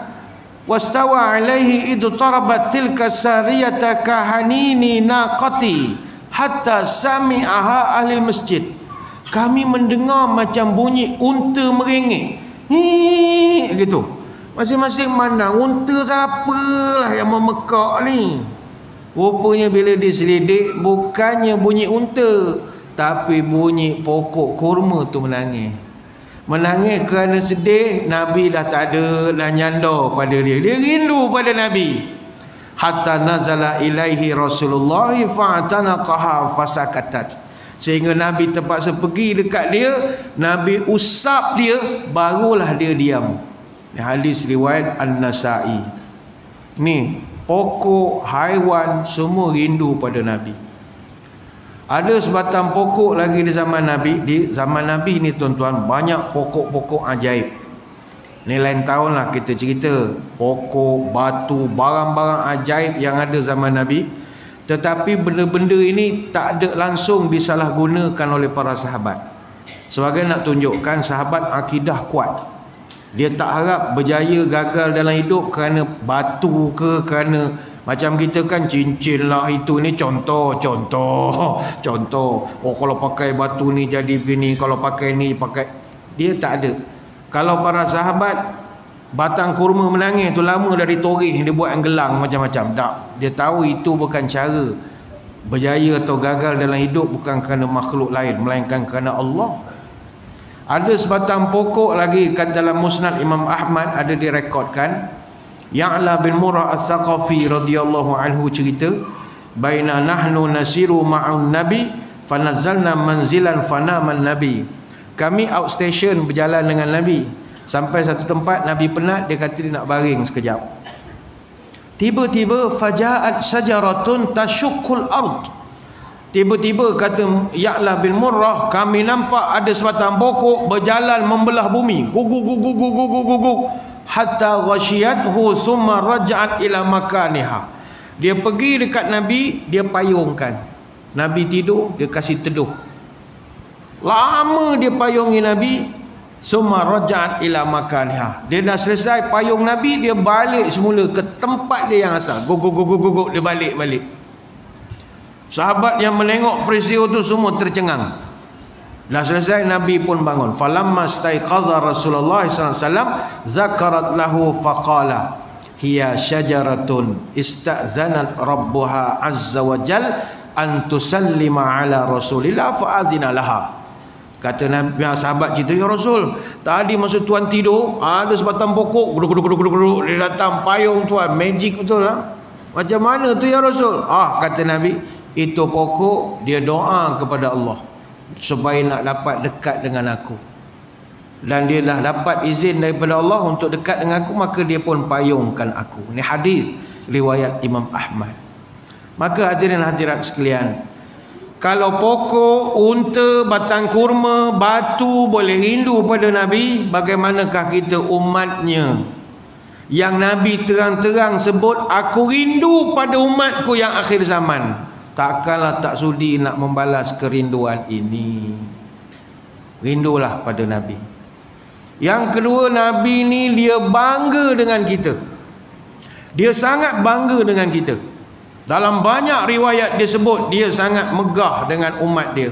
wastawa alaihi idu tarabat tilka sariyata kahanini naqati hatta sami'aha ahli masjid. Kami mendengar macam bunyi unta merengek. Gitu. Masing-masing mandang unta siapalah yang memekak ni. Rupanya bila diselidik, bukannya bunyi unta, tapi bunyi pokok kurma tu menangis. Menangis kerana sedih. Nabi dah tak ada, dah nyandar pada dia. Dia rindu pada Nabi. Hatta nazala ilaihi Rasulullah fa'tanaqaha fasakatat. Sehingga Nabi terpaksa pergi dekat dia, Nabi usap dia, barulah dia diam. Hadis riwayat An-Nasa'i. Ni pokok, haiwan semua rindu pada Nabi. Ada sebatang pokok lagi di zaman Nabi. Di zaman Nabi ni tuan-tuan, banyak pokok-pokok ajaib. Ni lain tahun lah kita cerita pokok, batu, barang-barang ajaib yang ada zaman Nabi. Tetapi benda-benda ini tak ada langsung disalahgunakan oleh para sahabat. Sebagai nak tunjukkan sahabat akidah kuat. Dia tak harap berjaya gagal dalam hidup kerana batu ke, kerana macam kita kan cincin lah itu ni contoh. Oh kalau pakai batu ni jadi begini, kalau pakai ni pakai. Dia tak ada. Kalau para sahabat, batang kurma menangis tu lama dah ditorih, dia buat yang gelang macam-macam. Tak. Dia tahu itu bukan cara berjaya atau gagal dalam hidup, bukan kerana makhluk lain, melainkan kerana Allah. Ada sebatang pokok lagi kat dalam Musnad Imam Ahmad, ada direkodkan. Ya'la bin Murrah Al-Thaqafi radhiyallahu anhu cerita, baina nahnu nasiru ma'un nabi fanazzalna manzilan fanaman nabi. Kami outstation berjalan dengan Nabi, sampai satu tempat Nabi penat, dia kata dia nak baring sekejap. Tiba-tiba faja'at sajaratun tashuqqul ard. Tiba-tiba kata Ya'la bin Murrah, kami nampak ada sebatang pokok berjalan membelah bumi. Guguk hatta ghashiyathu thumma raja'at ila makaniha. Dia pergi dekat Nabi, dia payungkan. Nabi tidur, dia kasih teduh. Lama dia payungi Nabi, thumma raja'at ila makaniha. Dia dah selesai payung Nabi, dia balik semula ke tempat dia yang asal. Guguk, dia balik. Sahabat yang menengok peristiwa tu semua tercengang. Dah selesai, Nabi pun bangun. Falamma staiqadha Rasulullah sallallahu alaihi wasallam zakarat lahu faqala hiya syajaratun ista'zanat rabbuha azza wa jal an tusallima ala Rasulillah fa'adhina laha. Kata Nabi, sahabat cerita, ya Rasul, tadi masa tuan tidur ada sebatang pokok geduk, dia datang payung tuan, magic betul lah. Macam mana tu ya Rasul? Kata Nabi, itu pokok dia doa kepada Allah supaya nak dapat dekat dengan aku, dan dia dah dapat izin daripada Allah untuk dekat dengan aku, maka dia pun payungkan aku. Ini hadis riwayat Imam Ahmad. Maka hadirin hadirat sekalian, kalau pokok, unta, batang kurma, batu boleh rindu pada Nabi, bagaimanakah kita umatnya yang Nabi terang-terang sebut, aku rindu pada umatku yang akhir zaman. Takkanlah tak sudi nak membalas kerinduan ini. Rindulah pada Nabi. Yang kedua, Nabi ni dia bangga dengan kita. Dia sangat bangga dengan kita. Dalam banyak riwayat dia sebut dia sangat megah dengan umat dia.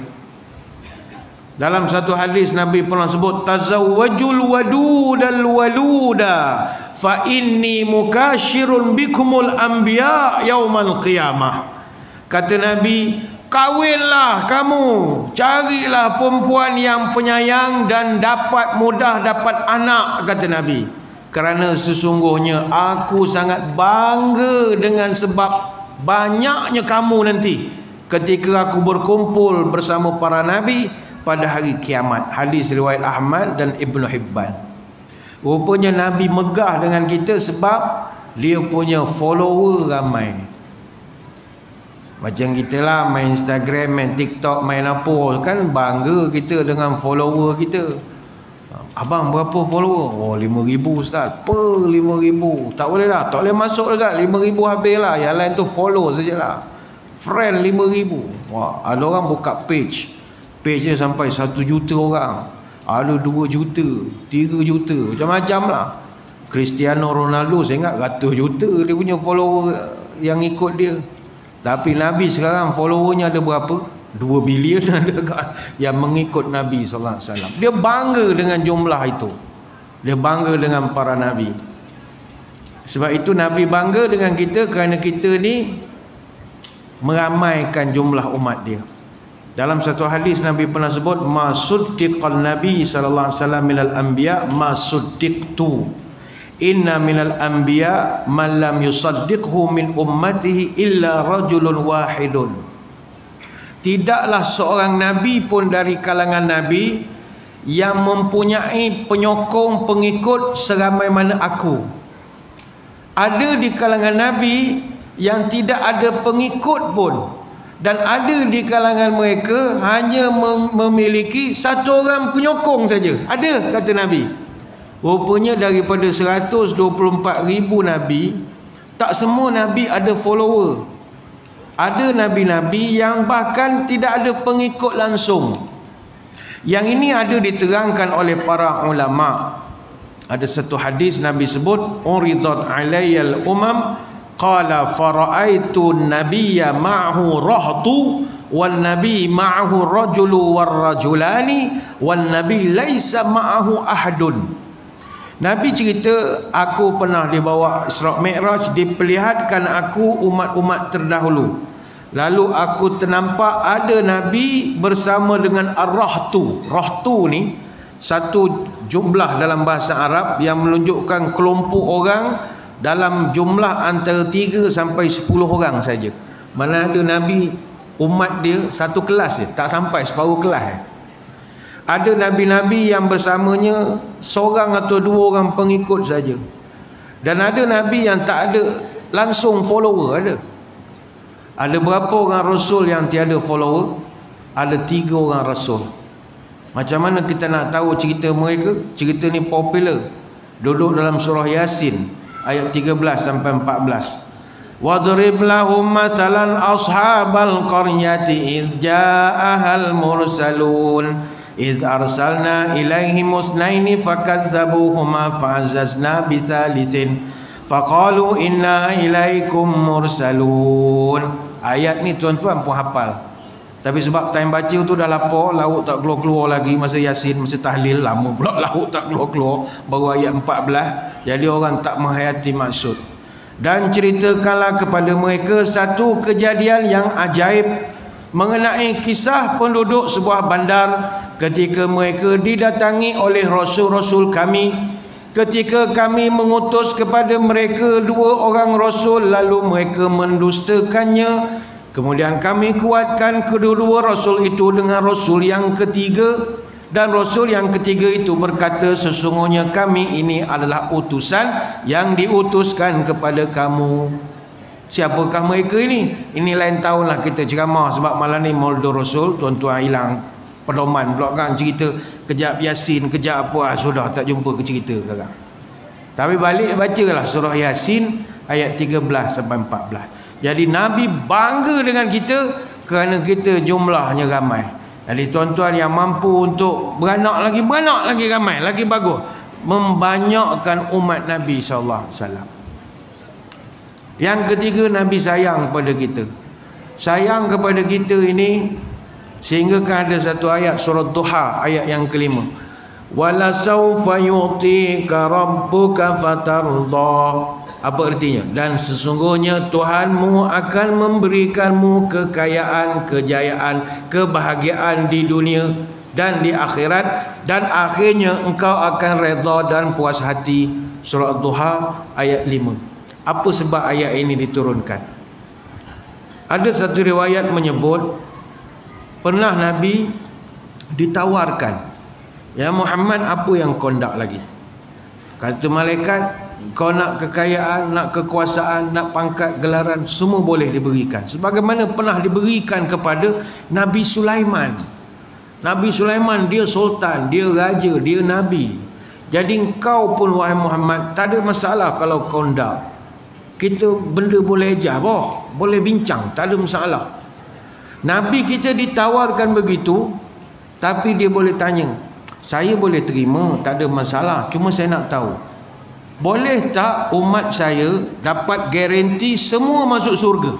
Dalam satu hadis Nabi pernah sebut, tazawwajul wadudal waluda fa inni mukashirun bikumul anbiya yaumal qiyamah. Kata Nabi, kawinlah kamu, carilah perempuan yang penyayang dan mudah dapat anak, kata Nabi. Kerana sesungguhnya aku sangat bangga dengan sebab banyaknya kamu nanti ketika aku berkumpul bersama para Nabi pada hari kiamat. Hadis riwayat Ahmad dan Ibnu Hibban. Rupanya Nabi megah dengan kita sebab dia punya follower ramai. Macam kita lah main Instagram, main TikTok, main apa, kan bangga kita dengan follower kita. Abang berapa follower? Oh 5,000 Ustaz. Per 5,000? Tak boleh lah, tak boleh masuk dekat 5,000 habis lah. Yang lain tu follow sajalah. Friend 5,000. Wah, ada orang buka page dia sampai 1 juta orang, ada 2 juta, 3 juta, macam-macam lah. Cristiano Ronaldo saya ingat ratus juta dia punya follower yang ikut dia. Tapi Nabi sekarang followernya ada berapa? 2 bilion ada yang mengikut Nabi sallallahu alaihi wasallam. Dia bangga dengan jumlah itu. Dia bangga dengan para nabi. Sebab itu Nabi bangga dengan kita kerana kita ni meramaikan jumlah umat dia. Dalam satu hadis Nabi pernah sebut, ma suddiqan Nabi sallallahu alaihi wasallam minal anbiya ma suddiqtu. Inna minal anbiya man lam yusaddiqhu min ummatihi illa rajulun wahidun. Tidaklah seorang nabi pun dari kalangan nabi yang mempunyai penyokong pengikut seramai mana aku. Ada di kalangan nabi yang tidak ada pengikut pun, dan ada di kalangan mereka hanya memiliki satu orang penyokong saja. Ada, kata Nabi. Rupanya daripada 124,000 Nabi, tak semua Nabi ada follower. Ada Nabi-Nabi yang bahkan tidak ada pengikut langsung. Yang ini ada diterangkan oleh para ulama. Ada satu hadis Nabi sebut, uridat alayyal umam qala fara'aitu nabiyya ma'ahu rahtu wan nabi ma'ahu rajulu war rajulani wan nabi laisa ma'ahu ahadun. Nabi cerita, aku pernah dibawa Isra Mi'raj, diperlihatkan aku umat-umat terdahulu. Lalu aku ternampak ada Nabi bersama dengan ar-rahtu. Rahtu ni satu jumlah dalam bahasa Arab yang menunjukkan kelompok orang dalam jumlah antara 3 sampai 10 orang saja. Mana ada Nabi umat dia satu kelas je, tak sampai separuh kelas. Ada Nabi-Nabi yang bersamanya seorang atau 2 orang pengikut saja. Dan ada Nabi yang tak ada langsung follower. Ada berapa orang Rasul yang tiada follower? Ada 3 orang Rasul. Macam mana kita nak tahu cerita mereka? Cerita ni popular, duduk dalam surah Yasin ayat 13 sampai 14. Wadrib lahum mathalan ashabal qaryati idh ja'ahal mursalun idh arsalna ilaihim usnaini fakadzabuhuma fa'azzazna bisalisin faqalu inna ilaikum mursalun. Ayat ni tuan-tuan pun hafal. Tapi sebab time baca tu dah lapar, lauk tak keluar-keluar lagi masa Yasin, masa tahlil lama pula lauk tak keluar-keluar, baru ayat 14. Jadi orang tak menghayati maksud. Dan ceritakanlah kepada mereka satu kejadian yang ajaib mengenai kisah penduduk sebuah bandar ketika mereka didatangi oleh rasul-rasul kami. Ketika kami mengutus kepada mereka 2 orang rasul, lalu mereka mendustakannya. Kemudian kami kuatkan kedua-dua rasul itu dengan rasul yang ketiga. Dan rasul yang ketiga itu berkata, sesungguhnya kami ini adalah utusan yang diutuskan kepada kamu. Siapakah mereka ini? Ini lain tahunlah kita ceramah, sebab malam ni Maulid Rasul. Tuan-tuan hilang pedoman pula kan, cerita kejap Yasin, kejap apa, sudah tak jumpa ke cerita sekarang. Tapi balik bacalah surah Yasin ayat 13 sampai 14. Jadi Nabi bangga dengan kita kerana kita jumlahnya ramai. Jadi tuan-tuan yang mampu untuk beranak lagi ramai, lagi bagus, membanyakkan umat Nabi SAW. Yang ketiga, Nabi sayang kepada kita. Sayang kepada kita ini sehingga kan ada satu ayat surah Duha ayat yang kelima. Wala sawfa yu'tika rabbuka fatardha. Apa artinya? Dan sesungguhnya Tuhanmu akan memberikanmu kekayaan, kejayaan, kebahagiaan di dunia dan di akhirat, dan akhirnya engkau akan redha dan puas hati. Surah Duha ayat 5. Apa sebab ayat ini diturunkan? Ada satu riwayat menyebut pernah Nabi ditawarkan, ya Muhammad, apa yang kau hendak lagi? Kata malaikat, kau nak kekayaan, nak kekuasaan, nak pangkat, gelaran, semua boleh diberikan. Sebagaimana pernah diberikan kepada Nabi Sulaiman. Nabi Sulaiman dia sultan, dia raja, dia nabi. Jadi engkau pun wahai Muhammad, tak ada masalah kalau kau ndak. Kita benda boleh ajar, boleh bincang, tak ada masalah. Nabi kita ditawarkan begitu, tapi dia boleh tanya, saya boleh terima, tak ada masalah, cuma saya nak tahu, boleh tak umat saya dapat garanti semua masuk surga?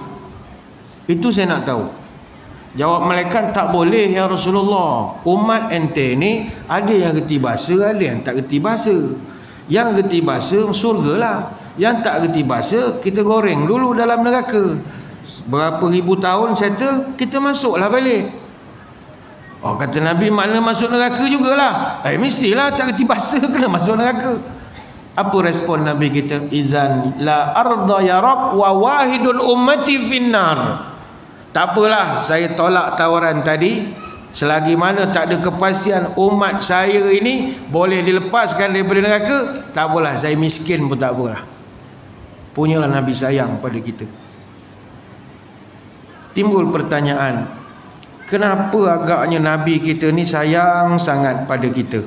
Itu saya nak tahu. Jawab malaikat, tak boleh ya Rasulullah. Umat ente ni ada yang reti bahasa, ada yang tak reti bahasa. Yang reti bahasa surgalah, yang tak reti bahasa kita goreng dulu dalam neraka. Berapa ribu tahun settle, kita masuklah balik. Oh, kata Nabi, makna masuk neraka jugalah. Mestilah tak reti bahasa kena masuk neraka. Apa respon Nabi kita? Izan la arda ya Rab wa wahidul ummati finnar. Tak apalah, saya tolak tawaran tadi. Selagi mana tak ada kepastian umat saya ini boleh dilepaskan daripada neraka, tak apalah, saya miskin pun tak apalah. Punyalah Nabi sayang pada kita. Timbul pertanyaan, kenapa agaknya Nabi kita ni sayang sangat pada kita?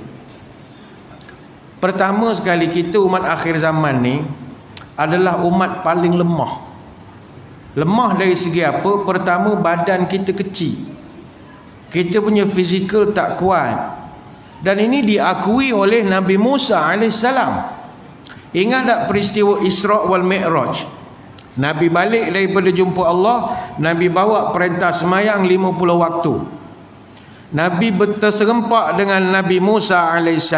Pertama sekali, kita umat akhir zaman ni adalah umat paling lemah. Lemah dari segi apa? Pertama, badan kita kecil. Kita punya fizikal tak kuat. Dan ini diakui oleh Nabi Musa AS. Ingat tak peristiwa Isra' wal Mi'raj? Nabi balik daripada jumpa Allah, Nabi bawa perintah semayang 50 waktu. Nabi berterserempak dengan Nabi Musa AS.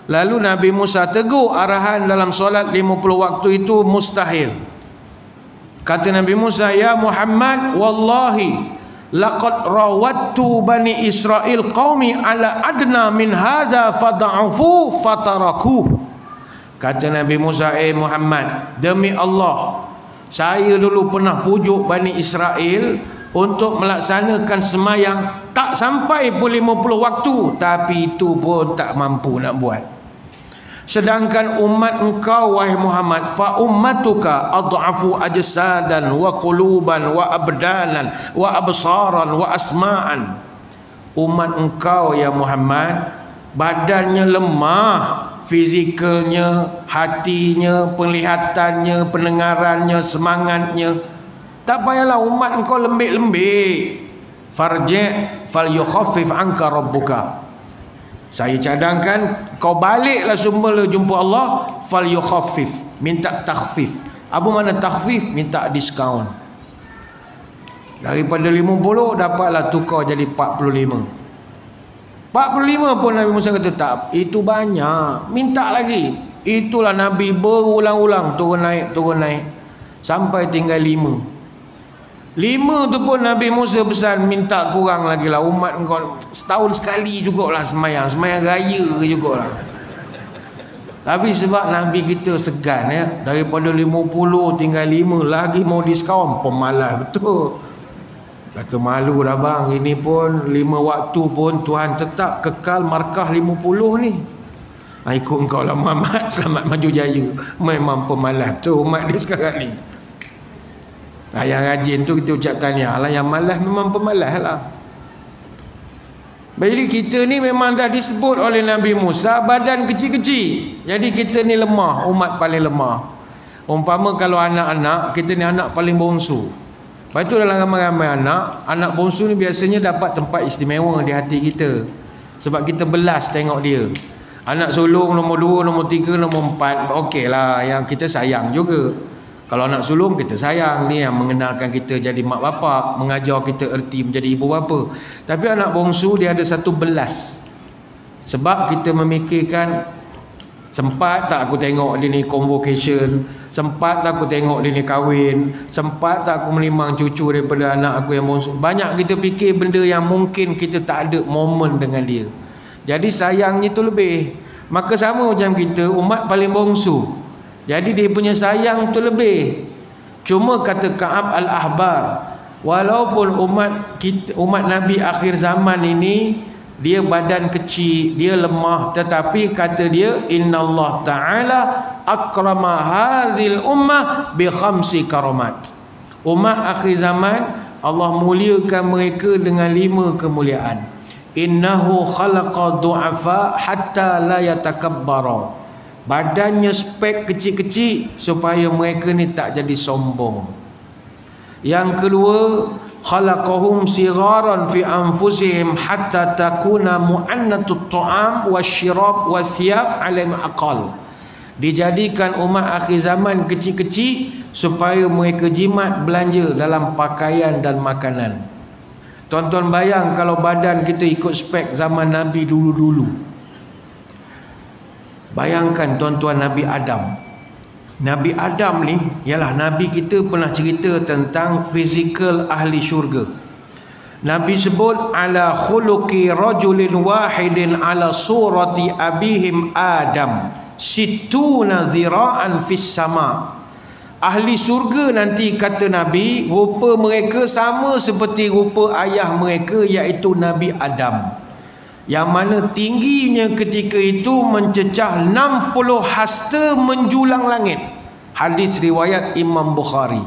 Lalu Nabi Musa tegur arahan dalam solat 50 waktu itu mustahil. Kata Nabi Musa, ya Muhammad, wallahi laqad rawattu bani Israel qaumi ala adna min hadza fada'afu fataraku. Kata Nabi Musa, Muhammad, demi Allah, saya dulu pernah pujuk Bani Israel untuk melaksanakan semayang tak sampai pun 50 waktu, tapi itu pun tak mampu nak buat. Sedangkan umat engkau wahai Muhammad, fa ummatuka adhafu ajsadan wa quluban wa abdanan wa absaran wa asma'an. Umat engkau ya Muhammad badannya lemah, fizikalnya, hatinya, penglihatannya, pendengarannya, semangatnya. Tak payahlah umat engkau lembik-lembik. Farji' fal yukhaffif anka rabbuka. Saya cadangkan kau baliklah semula jumpa Allah, fal yukhaffif, minta takhfif. Apa makna takhfif? Minta diskaun. Daripada 50 dapatlah tukar jadi 45. 45 pun Nabi Musa kata tak, itu banyak, minta lagi. Itulah Nabi berulang-ulang turun naik sampai tinggal 5 tu pun Nabi Musa pesan, minta kurang lagi lah, umat engkau setahun sekali jugalah semayang raya jugalah. Tapi sebab Nabi kita segan ya, daripada 50 tinggal 5 lagi mau diskaun, pemalas betul. Kata malu dah bang, ini pun 5 waktu pun Tuhan tetap kekal markah 50 ni. Ikut engkau lah Muhammad, selamat maju jaya. Memang pemalas tu umat dia sekarang ni. Yang rajin tu kita ucap tahniah lah, yang malas memang pemalas lah. Jadi kita ni memang dah disebut oleh Nabi Musa badan kecil-kecil. Jadi kita ni lemah, umat paling lemah. Umpama kalau anak-anak, kita ni anak paling bongsu. Lepas tu dalam ramai-ramai anak bongsu ni biasanya dapat tempat istimewa di hati kita. Sebab kita belas tengok dia. Anak sulung nombor 2, nombor 3, nombor 4, okey lah, yang kita sayang juga. Kalau anak sulung kita sayang, ni yang mengenalkan kita jadi mak bapak, mengajar kita erti menjadi ibu bapa. Tapi anak bongsu dia ada satu belas. Sebab kita memikirkan, sempat tak aku tengok dia ni convocation, sempat tak aku tengok dia ni kahwin, sempat tak aku melimang cucu daripada anak aku yang bongsu. Banyak kita fikir benda yang mungkin kita tak ada momen dengan dia. Jadi sayangnya tu lebih. Maka sama macam kita, umat paling bongsu, jadi dia punya sayang tu lebih. Cuma kata Ka'ab al-Ahbar, walaupun umat Nabi akhir zaman ini dia badan kecil, dia lemah, tetapi kata dia innallah ta'ala akrama hadhil ummah bi khamsi karamat. Umat akhir zaman Allah muliakan mereka dengan 5 kemuliaan. Innahu khalaqa du'afa hatta la yatakabbara. Badannya spek kecil-kecil supaya mereka ni tak jadi sombong. Yang kedua, khalaqahum sigharan fi anfusihim hatta takuna mu'annatut ta'am wasyirab wathiyab alaihim aqal. Dijadikan umat akhir zaman kecil-kecil supaya mereka jimat belanja dalam pakaian dan makanan. Tuan-tuan bayang kalau badan kita ikut spek zaman Nabi dulu-dulu. Bayangkan tuan-tuan Nabi Adam. Nabi Adam ni ialah Nabi kita pernah cerita tentang fizikal ahli syurga. Nabi sebut ala khuluqi rajulin wahidin ala surati abihim Adam situna zira'an fis sama. Ahli syurga nanti kata Nabi, rupa mereka sama seperti rupa ayah mereka iaitu Nabi Adam, yang mana tingginya ketika itu mencecah 60 hasta menjulang langit. Hadis riwayat Imam Bukhari.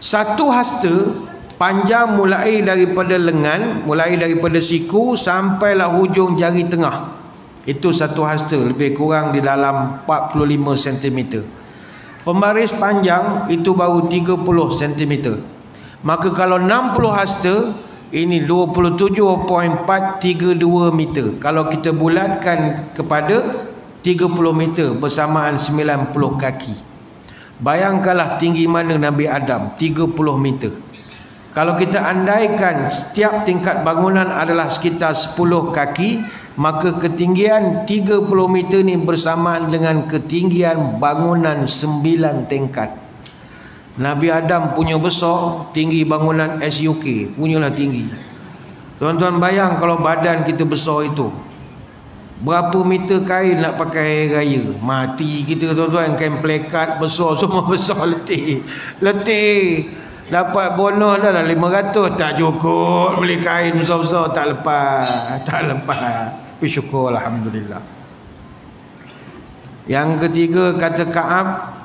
Satu hasta panjang mulai daripada lengan, mulai daripada siku sampailah hujung jari tengah. Itu satu hasta, lebih kurang di dalam 45 cm. Pembaris panjang itu baru 30 cm. Maka kalau 60 hasta, ini 27.432 meter. Kalau kita bulatkan kepada 30 meter bersamaan 90 kaki. Bayangkanlah tinggi mana Nabi Adam, 30 meter. Kalau kita andaikan setiap tingkat bangunan adalah sekitar 10 kaki, maka ketinggian 30 meter ni bersamaan dengan ketinggian bangunan 9 tingkat. Nabi Adam punya besar, tinggi bangunan SUK punyalah tinggi. Tuan-tuan bayang kalau badan kita besar itu, berapa meter kain nak pakai raya? Mati kita tuan-tuan. Kain plekat besar, semua besar, letih. Dapat bonus dah lah 500, tak cukup. Beli kain besar-besar, tak lepas. Tapi syukur alhamdulillah. Yang ketiga kata Ka'ab,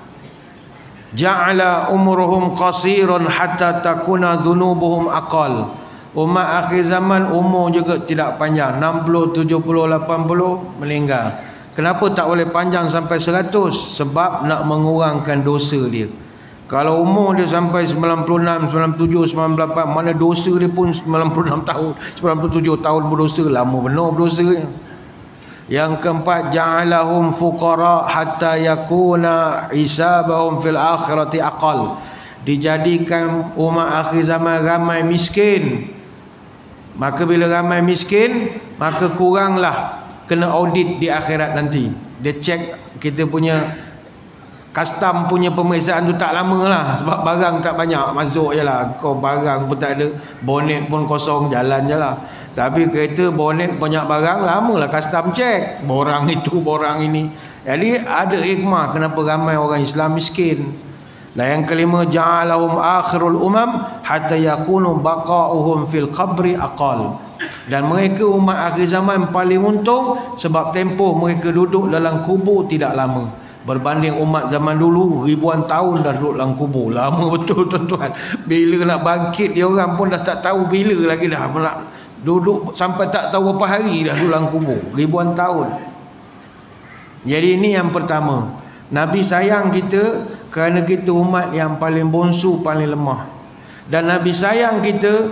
ja'ala umruhum qasirun hatta takuna dhunubuhum aqal. Umat akhir zaman umur juga tidak panjang, 60, 70, 80 meninggal. Kenapa tak boleh panjang sampai 100? Sebab nak mengurangkan dosa dia. Kalau umur dia sampai 96, 97, 98, mana dosa dia pun 96 tahun, 97 tahun berdosa, lama benar berdosanya. Yang keempat, ja'alahum fuqara hatta yakuna hisabahum fil akhirati aqal. Dijadikan umat akhir zaman ramai miskin. Maka bila ramai miskin, maka kuranglah kena audit di akhirat nanti. Dia cek kita punya custom punya pemeriksaan tu tak lama lah, sebab barang tak banyak, masuk je lah. Kau barang pun tak ada, bonet pun kosong, jalan je lah. Tapi kereta bonet banyak barang, lama lah custom cek, borang itu, borang ini. Jadi ada hikmah kenapa ramai orang Islam miskin. Dan yang kelima, ja'alahum akhirul umam hatta yakunu baqa'uhum fil qabri aqal. Dan mereka umat akhir zaman paling untung sebab tempoh mereka duduk dalam kubur tidak lama. Berbanding umat zaman dulu, ribuan tahun dah duduk dalam kubur. Lama betul tuan-tuan. Bila nak bangkit dia orang pun dah tak tahu bila lagi dah nak duduk, sampai tak tahu berapa hari dah duduk dalam kubur. Ribuan tahun. Jadi ini yang pertama. Nabi sayang kita kerana kita umat yang paling bongsu, paling lemah. Dan Nabi sayang kita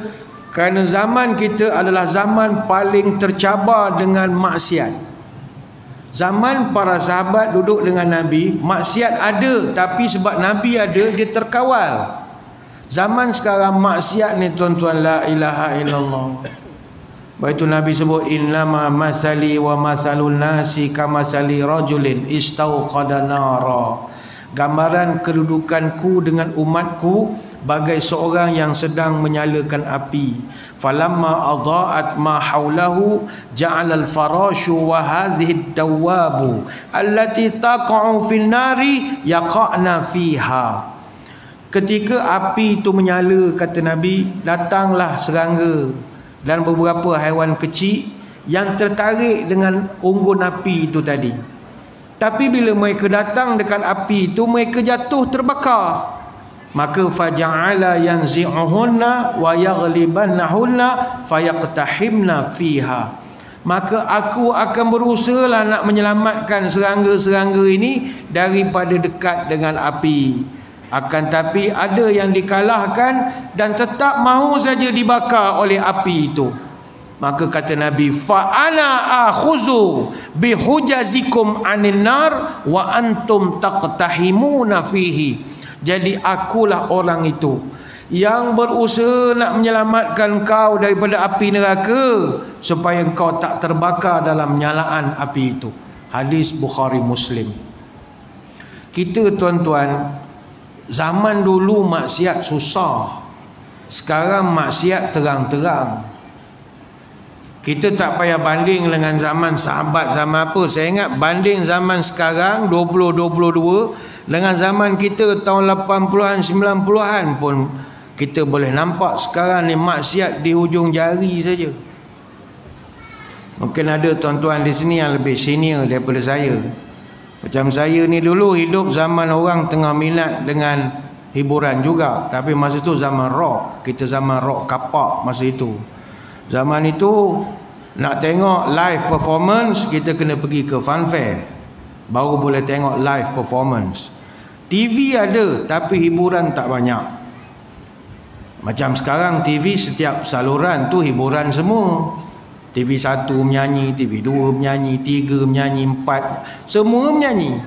kerana zaman kita adalah zaman paling tercabar dengan maksiat. Zaman para sahabat duduk dengan Nabi, maksiat ada, tapi sebab Nabi ada, dia terkawal. Zaman sekarang maksiat ni tuan-tuan, la ilaha illallah. Baik itu Nabi sebut, innama masali wa masalun nasi kamasali rajulin istauqada nara. Gambaran kedudukanku dengan umatku bagai seorang yang sedang menyalakan api. Falamma adaat ma haulahu ja'ala al-farashu wa hadhihi ad-dawabu allati taqa'u fin nari yaqa'na fiha. Ketika api itu menyala, kata Nabi, datanglah serangga dan beberapa haiwan kecil yang tertarik dengan unggun api itu tadi. Tapi bila mereka datang dekat api itu, mereka jatuh terbakar. Maka faja'ala yanzi'uhunna wa yaghlibannahunna fayaqtahimna fiha. Maka aku akan berusahalah nak menyelamatkan serangga-serangga ini daripada dekat dengan api. Akan tapi ada yang dikalahkan dan tetap mahu saja dibakar oleh api itu. Maka kata Nabi, fa ana akhuzu bihujazikum anin nar wa antum taqtahimuna fihi. Jadi akulah orang itu yang berusaha nak menyelamatkan kau daripada api neraka supaya kau tak terbakar dalam nyalaan api itu. Hadis Bukhari Muslim. Kita tuan-tuan, zaman dulu maksiat susah, sekarang maksiat terang-terang. Kita tak payah banding dengan zaman sahabat, zaman apa. Saya ingat banding zaman sekarang 2022 dengan zaman kita tahun 80-an 90-an pun kita boleh nampak sekarang ni maksiat di hujung jari saja. Mungkin ada tuan-tuan di sini yang lebih senior daripada saya. Macam saya ni dulu hidup zaman orang tengah minat dengan hiburan juga, tapi masa tu zaman rock. Kita zaman rock kapak masa itu. Zaman itu nak tengok live performance, kita kena pergi ke funfair baru boleh tengok live performance. TV ada tapi hiburan tak banyak. Macam sekarang TV setiap saluran tu hiburan semua. TV 1 menyanyi, TV 2 menyanyi, 3 menyanyi, 4 semua menyanyi.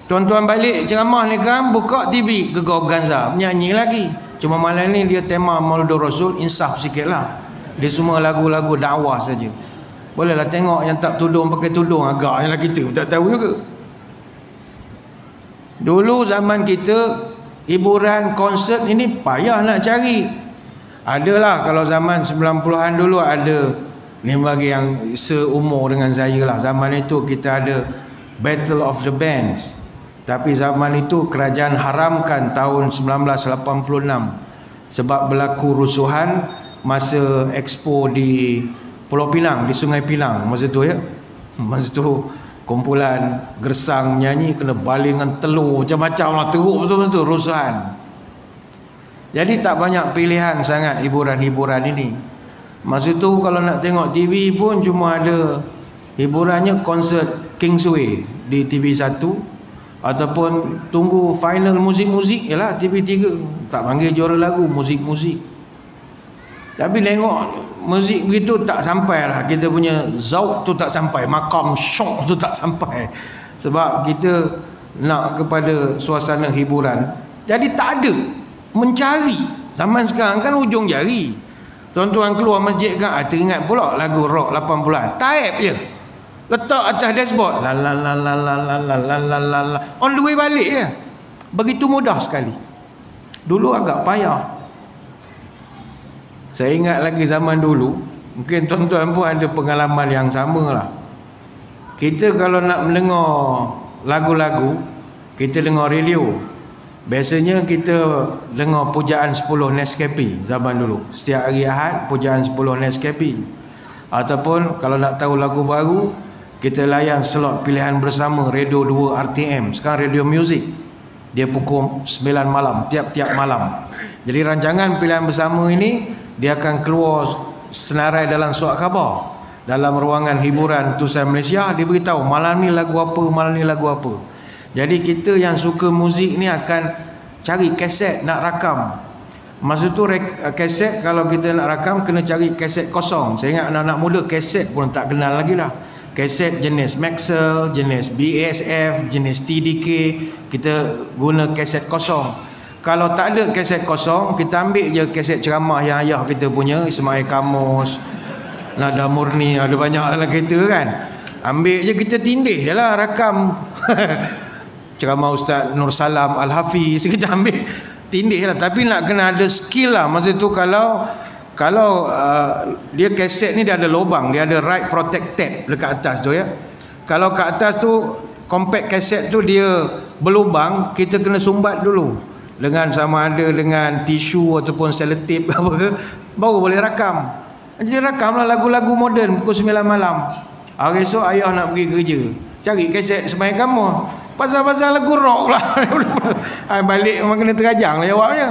Tuan-tuan balik ceramah ni kan, buka TV Gegar Organza menyanyi lagi. Cuma malam ni dia tema Mauludur Rasul, insaf sikit lah. Dia semua lagu-lagu dakwah saja. Bolehlah tengok yang tak tudung pakai tudung, agaknya lah kita tak tahu juga. Dulu zaman kita hiburan konsert ini payah nak cari. Adalah kalau zaman 90-an dulu ada, ni bagi yang seumur dengan saya lah. Zaman itu kita ada Battle of the Bands. Tapi zaman itu kerajaan haramkan tahun 1986 sebab berlaku rusuhan masa expo di Pulau Pinang, di Sungai Pinang masa tu ya. Masa tu kumpulan gersang menyanyi kena baling dengan telur macam-macam lah, teruk betul-betul rusuhan. Jadi tak banyak pilihan sangat hiburan-hiburan ini. Masa tu kalau nak tengok TV pun cuma ada hiburannya konsert Kingsway di TV1 ataupun tunggu final muzik-muzik ialah TV3. Tak panggil juara lagu, muzik-muzik. Tapi tengok muzik begitu tak sampai lah. Kita punya zauk tu tak sampai, makam syok tu tak sampai. Sebab kita nak kepada suasana hiburan. Jadi tak ada mencari. Zaman sekarang kan ujung jari. Tuan-tuan keluar masjid kan, teringat pula lagu rock 80-an. Taib je, letak atas dashboard, la la la la la la la la la la la, on the way balik je. Begitu mudah sekali. Dulu agak payah. Saya ingat lagi zaman dulu, mungkin tuan-tuan pun ada pengalaman yang sama lah. Kita kalau nak mendengar lagu-lagu, kita dengar radio. Biasanya kita dengar pujaan 10 Nescafe zaman dulu. Setiap hari Ahad pujaan 10 Nescafe. Ataupun kalau nak tahu lagu baru, kita layan slot pilihan bersama Radio 2 RTM. Sekarang Radio Music, dia pukul 9 malam tiap-tiap malam. Jadi rancangan pilihan bersama ini dia akan keluar senarai dalam surat khabar, dalam ruangan hiburan Tusan Malaysia. Dia beritahu malam ni lagu apa, malam ni lagu apa. Jadi kita yang suka muzik ni akan cari kaset nak rakam. Masa tu kaset kalau kita nak rakam kena cari kaset kosong. Saya ingat anak-anak muda kaset pun tak kenal lagi lah. Kaset jenis Maxell, jenis BASF, jenis TDK, kita guna kaset kosong. Kalau tak ada kaset kosong, kita ambil je kaset ceramah yang ayah kita punya, Ismail Kamus, Nada Murni, ada banyak dalam kereta kan. Ambil je, kita tindih je lah, rakam ceramah Ustaz Nur Salam Al-Hafiz, kita ambil tindih lah. Tapi nak kena ada skill lah. Masa tu kalau dia kaset ni dia ada lubang, dia ada right protect tab dekat atas tu ya. Kalau kat atas tu compact kaset tu dia berlubang, kita kena sumbat dulu dengan sama ada dengan tisu ataupun selotip apa ke, baru boleh rakam. Dia rakamlah lagu-lagu moden pukul 9 malam. Hari esok ayah nak pergi kerja, cari kaset sembahyang kamu. Pasal-pasal lagu rock pula. Balik memang kena terajang lah jawabnya.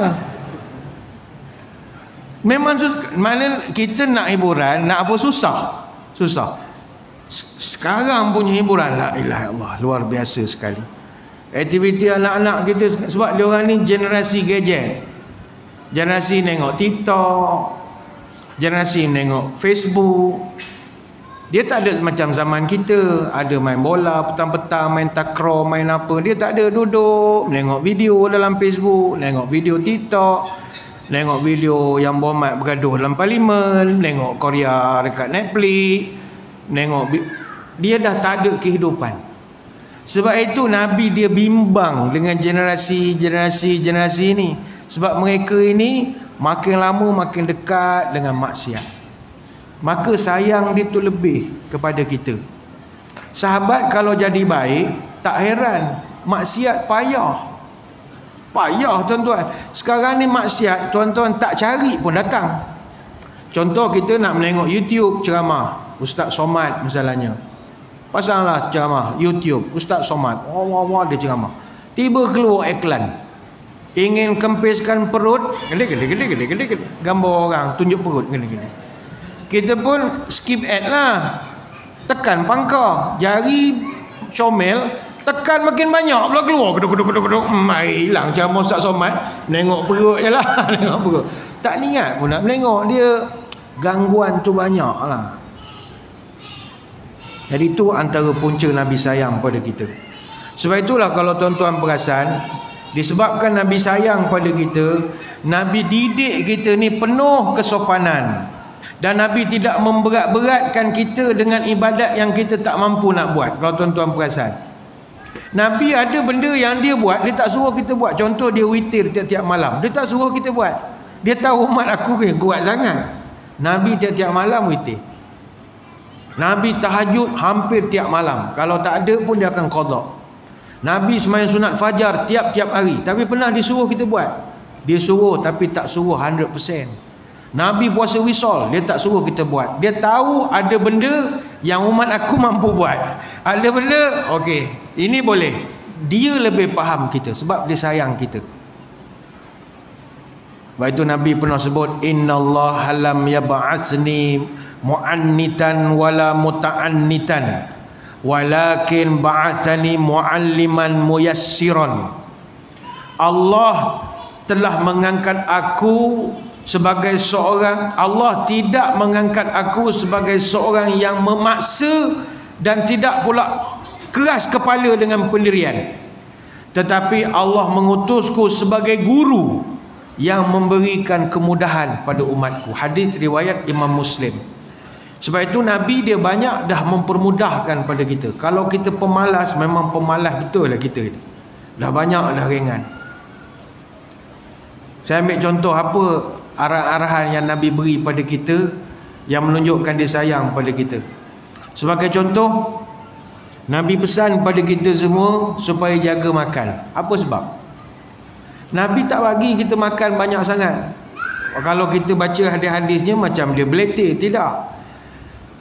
Memang mana kita nak hiburan, nak apa susah. Sekarang punya hiburan, la ilaha illallah, luar biasa sekali. Aktiviti anak-anak kita, sebab dia orang ni generasi gadget. Generasi tengok TikTok, generasi tengok Facebook. Dia tak ada macam zaman kita, ada main bola petang-petang, main takraw, main apa. Dia tak ada, duduk tengok video dalam Facebook, tengok video TikTok, tengok video yang berhormat bergaduh dalam parlimen, tengok Korea dekat Netflix, dia dah tak ada kehidupan. Sebab itu Nabi dia bimbang dengan generasi ni. Sebab mereka ini makin lama makin dekat dengan maksiat. Maka sayang dia tu lebih kepada kita. Sahabat kalau jadi baik, tak heran. Maksiat payah tuan-tuan. Sekarang ni maksiat tuan-tuan tak cari pun datang. Contoh kita nak menengok YouTube ceramah Ustaz Somad misalnya. Pasanglah ceramah YouTube Ustaz Somad. Wah dia ceramah. Tiba keluar iklan. Ingin kempiskan perut, gede. Gambar orang tunjuk perut gede. Kita pun skip ad lah. Tekan pangkar, jari comel, tekan makin banyak pula keluar. Geduk. Hilang ceramah Ustaz Somad. Nengok perut je lah. Nengok perut. Tak niat pun nak menengok. Dia gangguan tu banyak lah. Jadi itu antara punca Nabi sayang pada kita. Sebab itulah kalau tuan-tuan perasan, disebabkan Nabi sayang pada kita, Nabi didik kita ni penuh kesopanan. Dan Nabi tidak memberat-beratkan kita dengan ibadat yang kita tak mampu nak buat. Kalau tuan-tuan perasan, Nabi ada benda yang dia buat, dia tak suruh kita buat. Contoh dia witir tiap-tiap malam, dia tak suruh kita buat. Dia tahu umat aku yang kuat sangat. Nabi tiap-tiap malam witir. Nabi tahajud hampir tiap malam. Kalau tak ada pun dia akan qada. Nabi sembahyang sunat fajar tiap-tiap hari. Tapi pernah disuruh kita buat? Dia suruh tapi tak suruh 100%. Nabi puasa wisol, dia tak suruh kita buat. Dia tahu ada benda yang umat aku mampu buat. Ada benda, okey, ini boleh. Dia lebih faham kita sebab dia sayang kita. Sebab itu Nabi pernah sebut, innallaha lam yab'atsni mu'annitan wala muta'annitan, walakin ba'atsani mu'alliman muyassiran. Allah telah mengangkat aku sebagai seorang, Allah tidak mengangkat aku sebagai seorang yang memaksa dan tidak pula keras kepala dengan pendirian, tetapi Allah mengutusku sebagai guru yang memberikan kemudahan pada umatku. Hadis riwayat Imam Muslim. Sebab itu Nabi dia banyak dah mempermudahkan pada kita. Kalau kita pemalas, memang pemalas betul lah kita. Dah banyak dah ringan. Saya ambil contoh apa arahan-arahan yang Nabi beri pada kita yang menunjukkan dia sayang pada kita. Sebagai contoh, Nabi pesan pada kita semua supaya jaga makan. Apa sebab? Nabi tak bagi kita makan banyak sangat. Kalau kita baca hadis-hadisnya macam dia beletir. Tidak.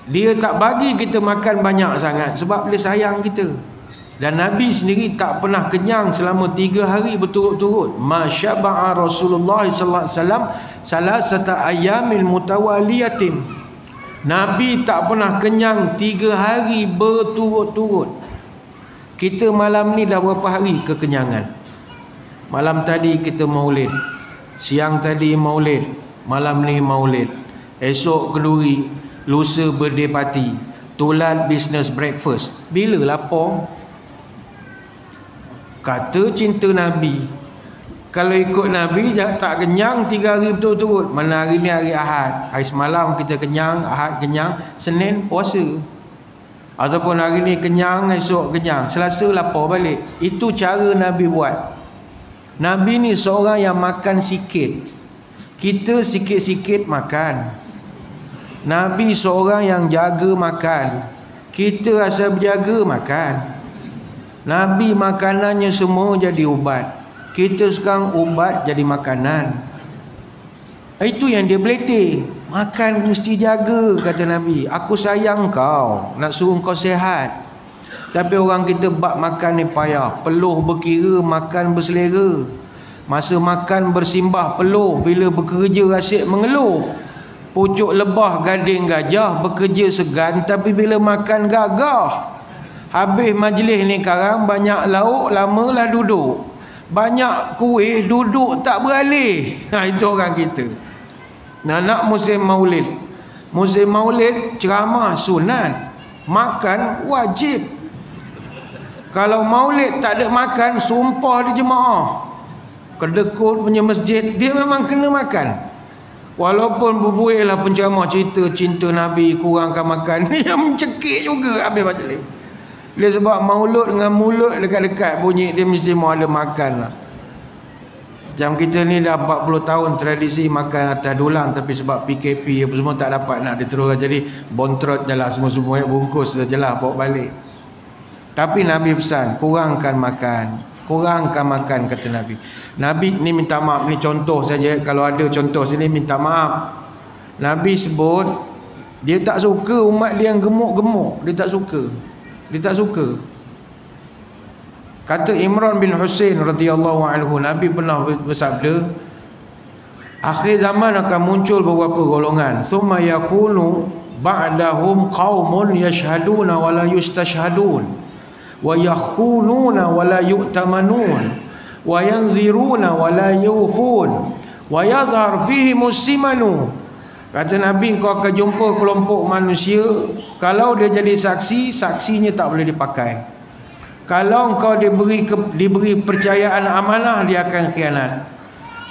Dia tak bagi kita makan banyak sangat sebab dia sayang kita. Dan Nabi sendiri tak pernah kenyang selama 3 hari berturut-turut. Ma syaba'a Rasulullah sallallahu alaihi wasallam salasata ayyamil mutawaliyatin. Nabi tak pernah kenyang 3 hari berturut-turut. Kita malam ni dah berapa hari kekenyangan? Malam tadi kita maulid, siang tadi maulid, malam ni maulid, esok kenduri, lusa birthday party, tulan business breakfast. Bila lapar? Kata cinta Nabi, kalau ikut Nabi tak kenyang 3 hari betul-betul. Mana hari ni hari Ahad, hari semalam kita kenyang, Ahad kenyang, Senin puasa. Ataupun hari ni kenyang, esok kenyang, Selasa lapar balik. Itu cara Nabi buat. Nabi ni seorang yang makan sikit. Kita sikit-sikit makan. Nabi seorang yang jaga makan. Kita asal berjaga makan. Nabi makanannya semua jadi ubat. Kita sekarang ubat jadi makanan. Itu yang dia beletih. Makan mesti jaga, kata Nabi. Aku sayang kau, nak suruh kau sihat. Tapi orang kita bab makan ni payah. Peluh berkira, makan berselera. Masa makan bersimbah peluh, bila bekerja asyik mengeluh. Pucuk lebah gading gajah, bekerja segan, tapi bila makan gagah. Habis majlis ni sekarang, banyak lauk, lamalah duduk. Banyak kuih, duduk tak beralih. Itu orang kita. Nak musim maulid. Musim maulid, ceramah sunat, makan wajib. Kalau maulid tak ada makan, sumpah di jemaah, kedekut punya masjid, dia memang kena makan. Walaupun berbuih lah penceramah cerita cinta Nabi, kurangkan makan, yang mencekik juga habis majlis. Dia sebab maulud dengan mulut dekat-dekat bunyi, dia mesti mau ada makan lah. Macam kita ni dah 40 tahun tradisi makan atas dulang, tapi sebab PKP apa semua tak dapat nak diteruskan. Jadi bontrot je lah semua-semua, bungkus je lah bawa balik. Tapi Nabi pesan, kurangkan makan. Kurangkan makan, kata Nabi. Nabi ni minta maaf, ni contoh saja. Kalau ada contoh sini minta maaf. Nabi sebut dia tak suka umat dia yang gemuk-gemuk. Dia tak suka. Dia tak suka. Kata Imran bin Husain radhiyallahu anhu, Nabi pernah bersabda, akhir zaman akan muncul beberapa golongan, summa yakunu ba'dahum qaumun yashhaduna wa la yustashhadun wa yakhununa wa la yu'tamanun wa yanziruna wa la yufun wa yadhhar fihi muslimanu. Kata Nabi, kau akan jumpa kelompok manusia, kalau dia jadi saksi, saksinya tak boleh dipakai. Kalau kau diberi percayaan amanah, dia akan khianat.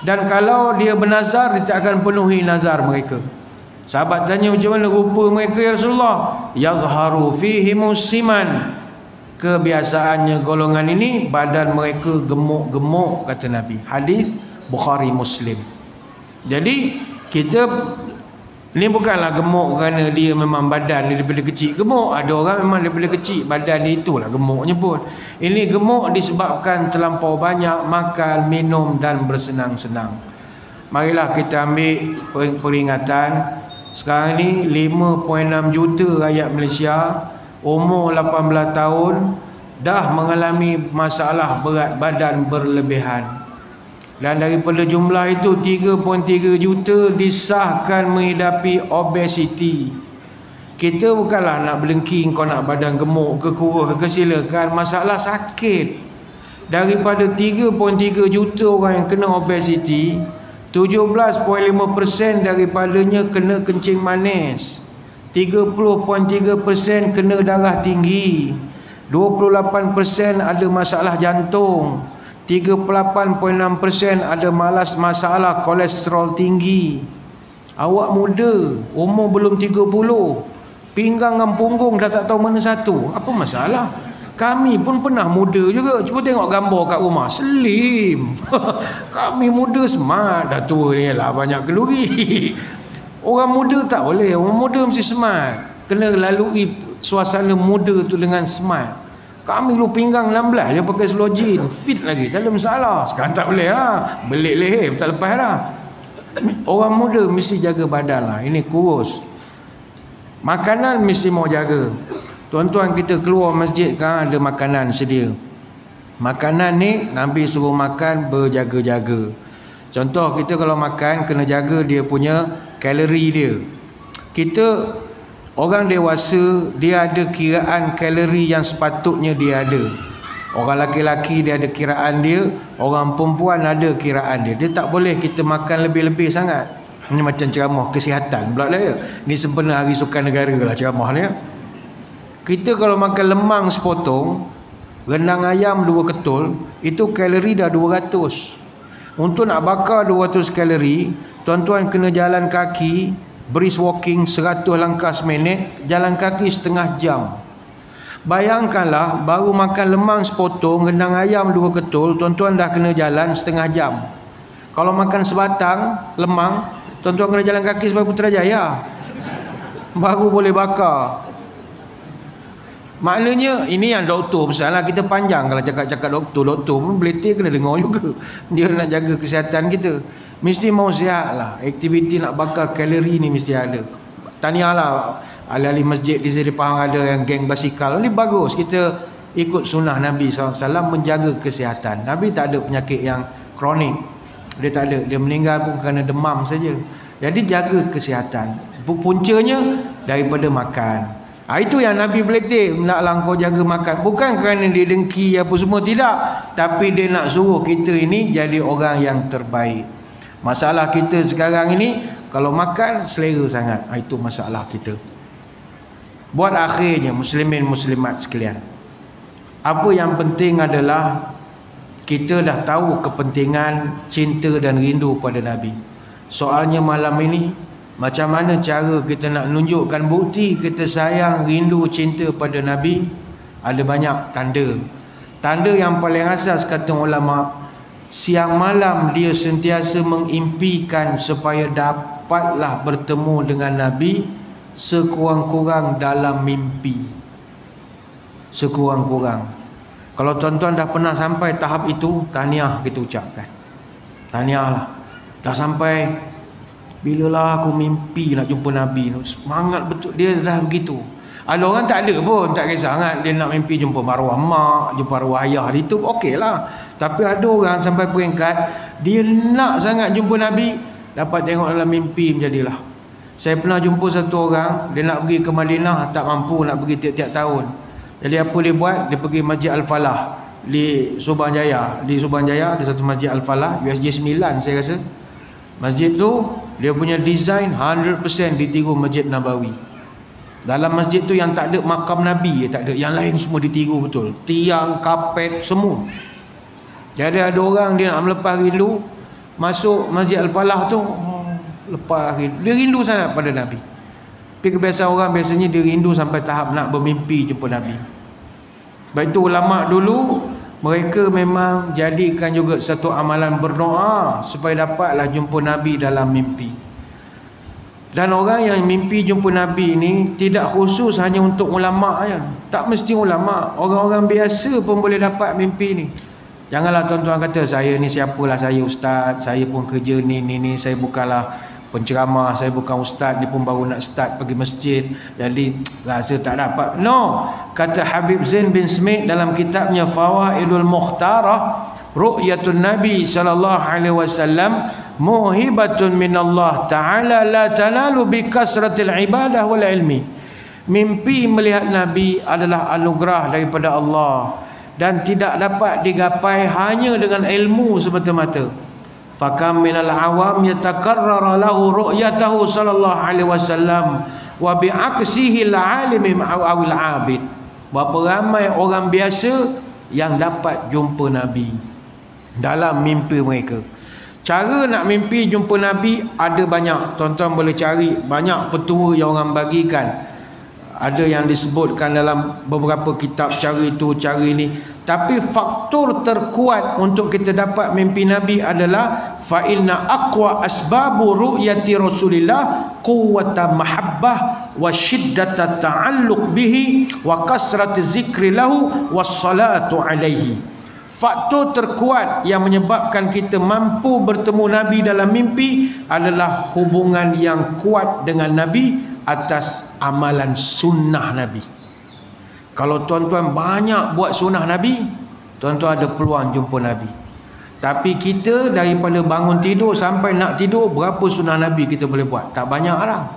Dan kalau dia bernazar, dia tak akan penuhi nazar mereka. Sahabat tanya, macam mana rupa mereka ya Rasulullah? Yazharu fihi musiman. Kebiasaannya golongan ini, badan mereka gemuk-gemuk, kata Nabi. Hadis Bukhari Muslim. Jadi kita ni bukanlah gemuk kerana dia memang badan dia daripada kecil gemuk. Ada orang memang daripada kecil badan dia itulah gemuknya pun. Ini gemuk disebabkan terlampau banyak makan, minum dan bersenang-senang. Marilah kita ambil peringatan. Sekarang ni 5.6 juta rakyat Malaysia umur 18 tahun dah mengalami masalah berat badan berlebihan. Dan daripada jumlah itu 3.3 juta disahkan menghidapi obesiti. Kita bukanlah nak belengking, kau nak badan gemuk ke kurus ke, silakan. Masalah sakit. Daripada 3.3 juta orang yang kena obesiti, 17.5% daripadanya kena kencing manis, 30.3% kena darah tinggi, 28% ada masalah jantung, 38.6% ada masalah kolesterol tinggi. Awak muda, umur belum 30, pinggang dan punggung dah tak tahu mana satu. Apa masalah? Kami pun pernah muda juga. Cuba tengok gambar kat rumah, slim. Kami muda smart. Dah tua ni lah banyak kenduri. Orang muda tak boleh. Orang muda mesti smart. Kena lalui suasana muda tu dengan smart. Kami dulu pinggang 16 je pakai seluar jean, fit lagi, tak ada masalah. Sekarang tak boleh lah, belik leher tak lepas lah. Orang muda mesti jaga badan lah. Ini kurus. Makanan mesti mau jaga. Tuan-tuan, kita keluar masjid kan ada makanan sedia. Makanan ni Nabi suruh makan berjaga-jaga. Contoh, kita kalau makan kena jaga dia punya kalori dia. Kita orang dewasa, dia ada kiraan kalori yang sepatutnya dia ada. Orang laki-laki dia ada kiraan dia, orang perempuan ada kiraan dia. Dia tak boleh kita makan lebih-lebih sangat. Ini macam ceramah kesihatan pula lah ya. Ini sebenarnya hari sukan negara lah ceramah ni ya. Kita kalau makan lemang sepotong, rendang ayam 2 ketul, itu kalori dah 200. Untuk nak bakar 200 kalori, tuan-tuan kena jalan kaki, brisk walking 100 langkah seminit, jalan kaki setengah jam. Bayangkanlah, baru makan lemang sepotong, rendang ayam 2 ketul, tuan-tuan dah kena jalan setengah jam. Kalau makan sebatang lemang, tuan-tuan kena jalan kaki sampai Putrajaya, baru boleh bakar. Maknanya ini yang doktor pesan lah. Kita panjang kalau cakap-cakap doktor pun beletih kena dengar juga. Dia nak jaga kesihatan kita. Mesti mau sihat lah. Aktiviti nak bakar kalori ni mesti ada. Tahniah lah ahli-ahli masjid di sini Pahang ada yang geng basikal. Ini bagus, kita ikut sunnah Nabi SAW menjaga kesihatan. Nabi tak ada penyakit yang kronik. Dia tak ada. Dia meninggal pun kerana demam saja. Jadi jaga kesihatan. Puncanya daripada makan. Itu yang Nabi beletih, naklah kau jaga makan. Bukan kerana dia dengki apa semua, tidak. Tapi dia nak suruh kita ini jadi orang yang terbaik. Masalah kita sekarang ini, kalau makan selera sangat. Itu masalah kita. Buat akhirnya muslimin muslimat sekalian, apa yang penting adalah kita dah tahu kepentingan cinta dan rindu pada Nabi. Soalnya malam ini, macam mana cara kita nak nunjukkan bukti kita sayang, rindu, cinta pada Nabi? Ada banyak tanda. Tanda yang paling asas kata ulama, siang malam dia sentiasa mengimpikan supaya dapatlah bertemu dengan Nabi, sekurang-kurang dalam mimpi. Sekurang-kurang. Kalau tuan-tuan dah pernah sampai tahap itu, tahniah kita ucapkan. Tahniah lah. Dah sampai, bilalah aku mimpi nak jumpa Nabi. Semangat betul. Dia dah begitu. Ada orang tak ada pun, tak kisah sangat. Dia nak mimpi jumpa maruah mak, jumpa arwah ayah. Itu okey lah. Tapi ada orang sampai peringkat, dia nak sangat jumpa Nabi, dapat tengok dalam mimpi menjadilah. Saya pernah jumpa satu orang, dia nak pergi ke Madinah, tak mampu nak pergi tiap-tiap tahun. Jadi apa dia buat? Dia pergi Masjid Al-Falah di Subang Jaya. Di Subang Jaya ada satu Masjid Al-Falah, USJ 9 saya rasa. Masjid tu dia punya design 100% ditiru Masjid Nabawi. Dalam masjid tu yang tak ada makam Nabi, tak ada, yang lain semua ditiru betul. Tiang, kapet, semua. Jadi ada orang dia nak melepas rindu, masuk Masjid Al-Falah tu, lepas rindu. Dia rindu sangat pada Nabi. Tapi kebiasaan orang biasanya dia rindu sampai tahap nak bermimpi jumpa Nabi. Baik itu ulama dulu, mereka memang jadikan juga satu amalan berdoa supaya dapatlah jumpa Nabi dalam mimpi. Dan orang yang mimpi jumpa Nabi ni tidak khusus hanya untuk ulama' je. Tak mesti ulama', orang-orang biasa pun boleh dapat mimpi ni. Janganlah tuan-tuan kata, saya ni siapalah, saya ustaz, saya pun kerja ni, saya bukanlah penceramah, saya bukan ustaz, ni pun baru nak start pergi masjid, jadi rasa tak dapat. No, kata Habib Zain bin Smith dalam kitabnya Fawaidul Mukhtarah, ru'yatun Nabi sallallahu alaihi wasallam muhibatun minallah ta'ala la tanalu bi kasratil ibadah wal ilmi. Mimpi melihat Nabi adalah anugerah daripada Allah dan tidak dapat digapai hanya dengan ilmu semata-mata. Fakam minal awam yatakarrara lahu ru'yatahu sallallahu alaihi wasallam wa bi'aksihi al-alim awil abid. Berapa ramai orang biasa yang dapat jumpa Nabi dalam mimpi mereka. Cara nak mimpi jumpa Nabi ada banyak. Tuan-tuan boleh cari banyak petua yang orang bagikan. Ada yang disebutkan dalam beberapa kitab cara itu, cara ini. Tapi faktor terkuat untuk kita dapat mimpi Nabi adalah fa inna aqwa asbabu ru'yati Rasulillah quwwata mahabbah wa shiddata ta'alluq bihi wa kasrati zikri lahu wassalatu alaihi. Faktor terkuat yang menyebabkan kita mampu bertemu Nabi dalam mimpi adalah hubungan yang kuat dengan Nabi atas amalan sunnah Nabi. Kalau tuan-tuan banyak buat sunnah Nabi, tuan-tuan ada peluang jumpa Nabi. Tapi kita daripada bangun tidur sampai nak tidur, berapa sunnah Nabi kita boleh buat? Tak banyak lah.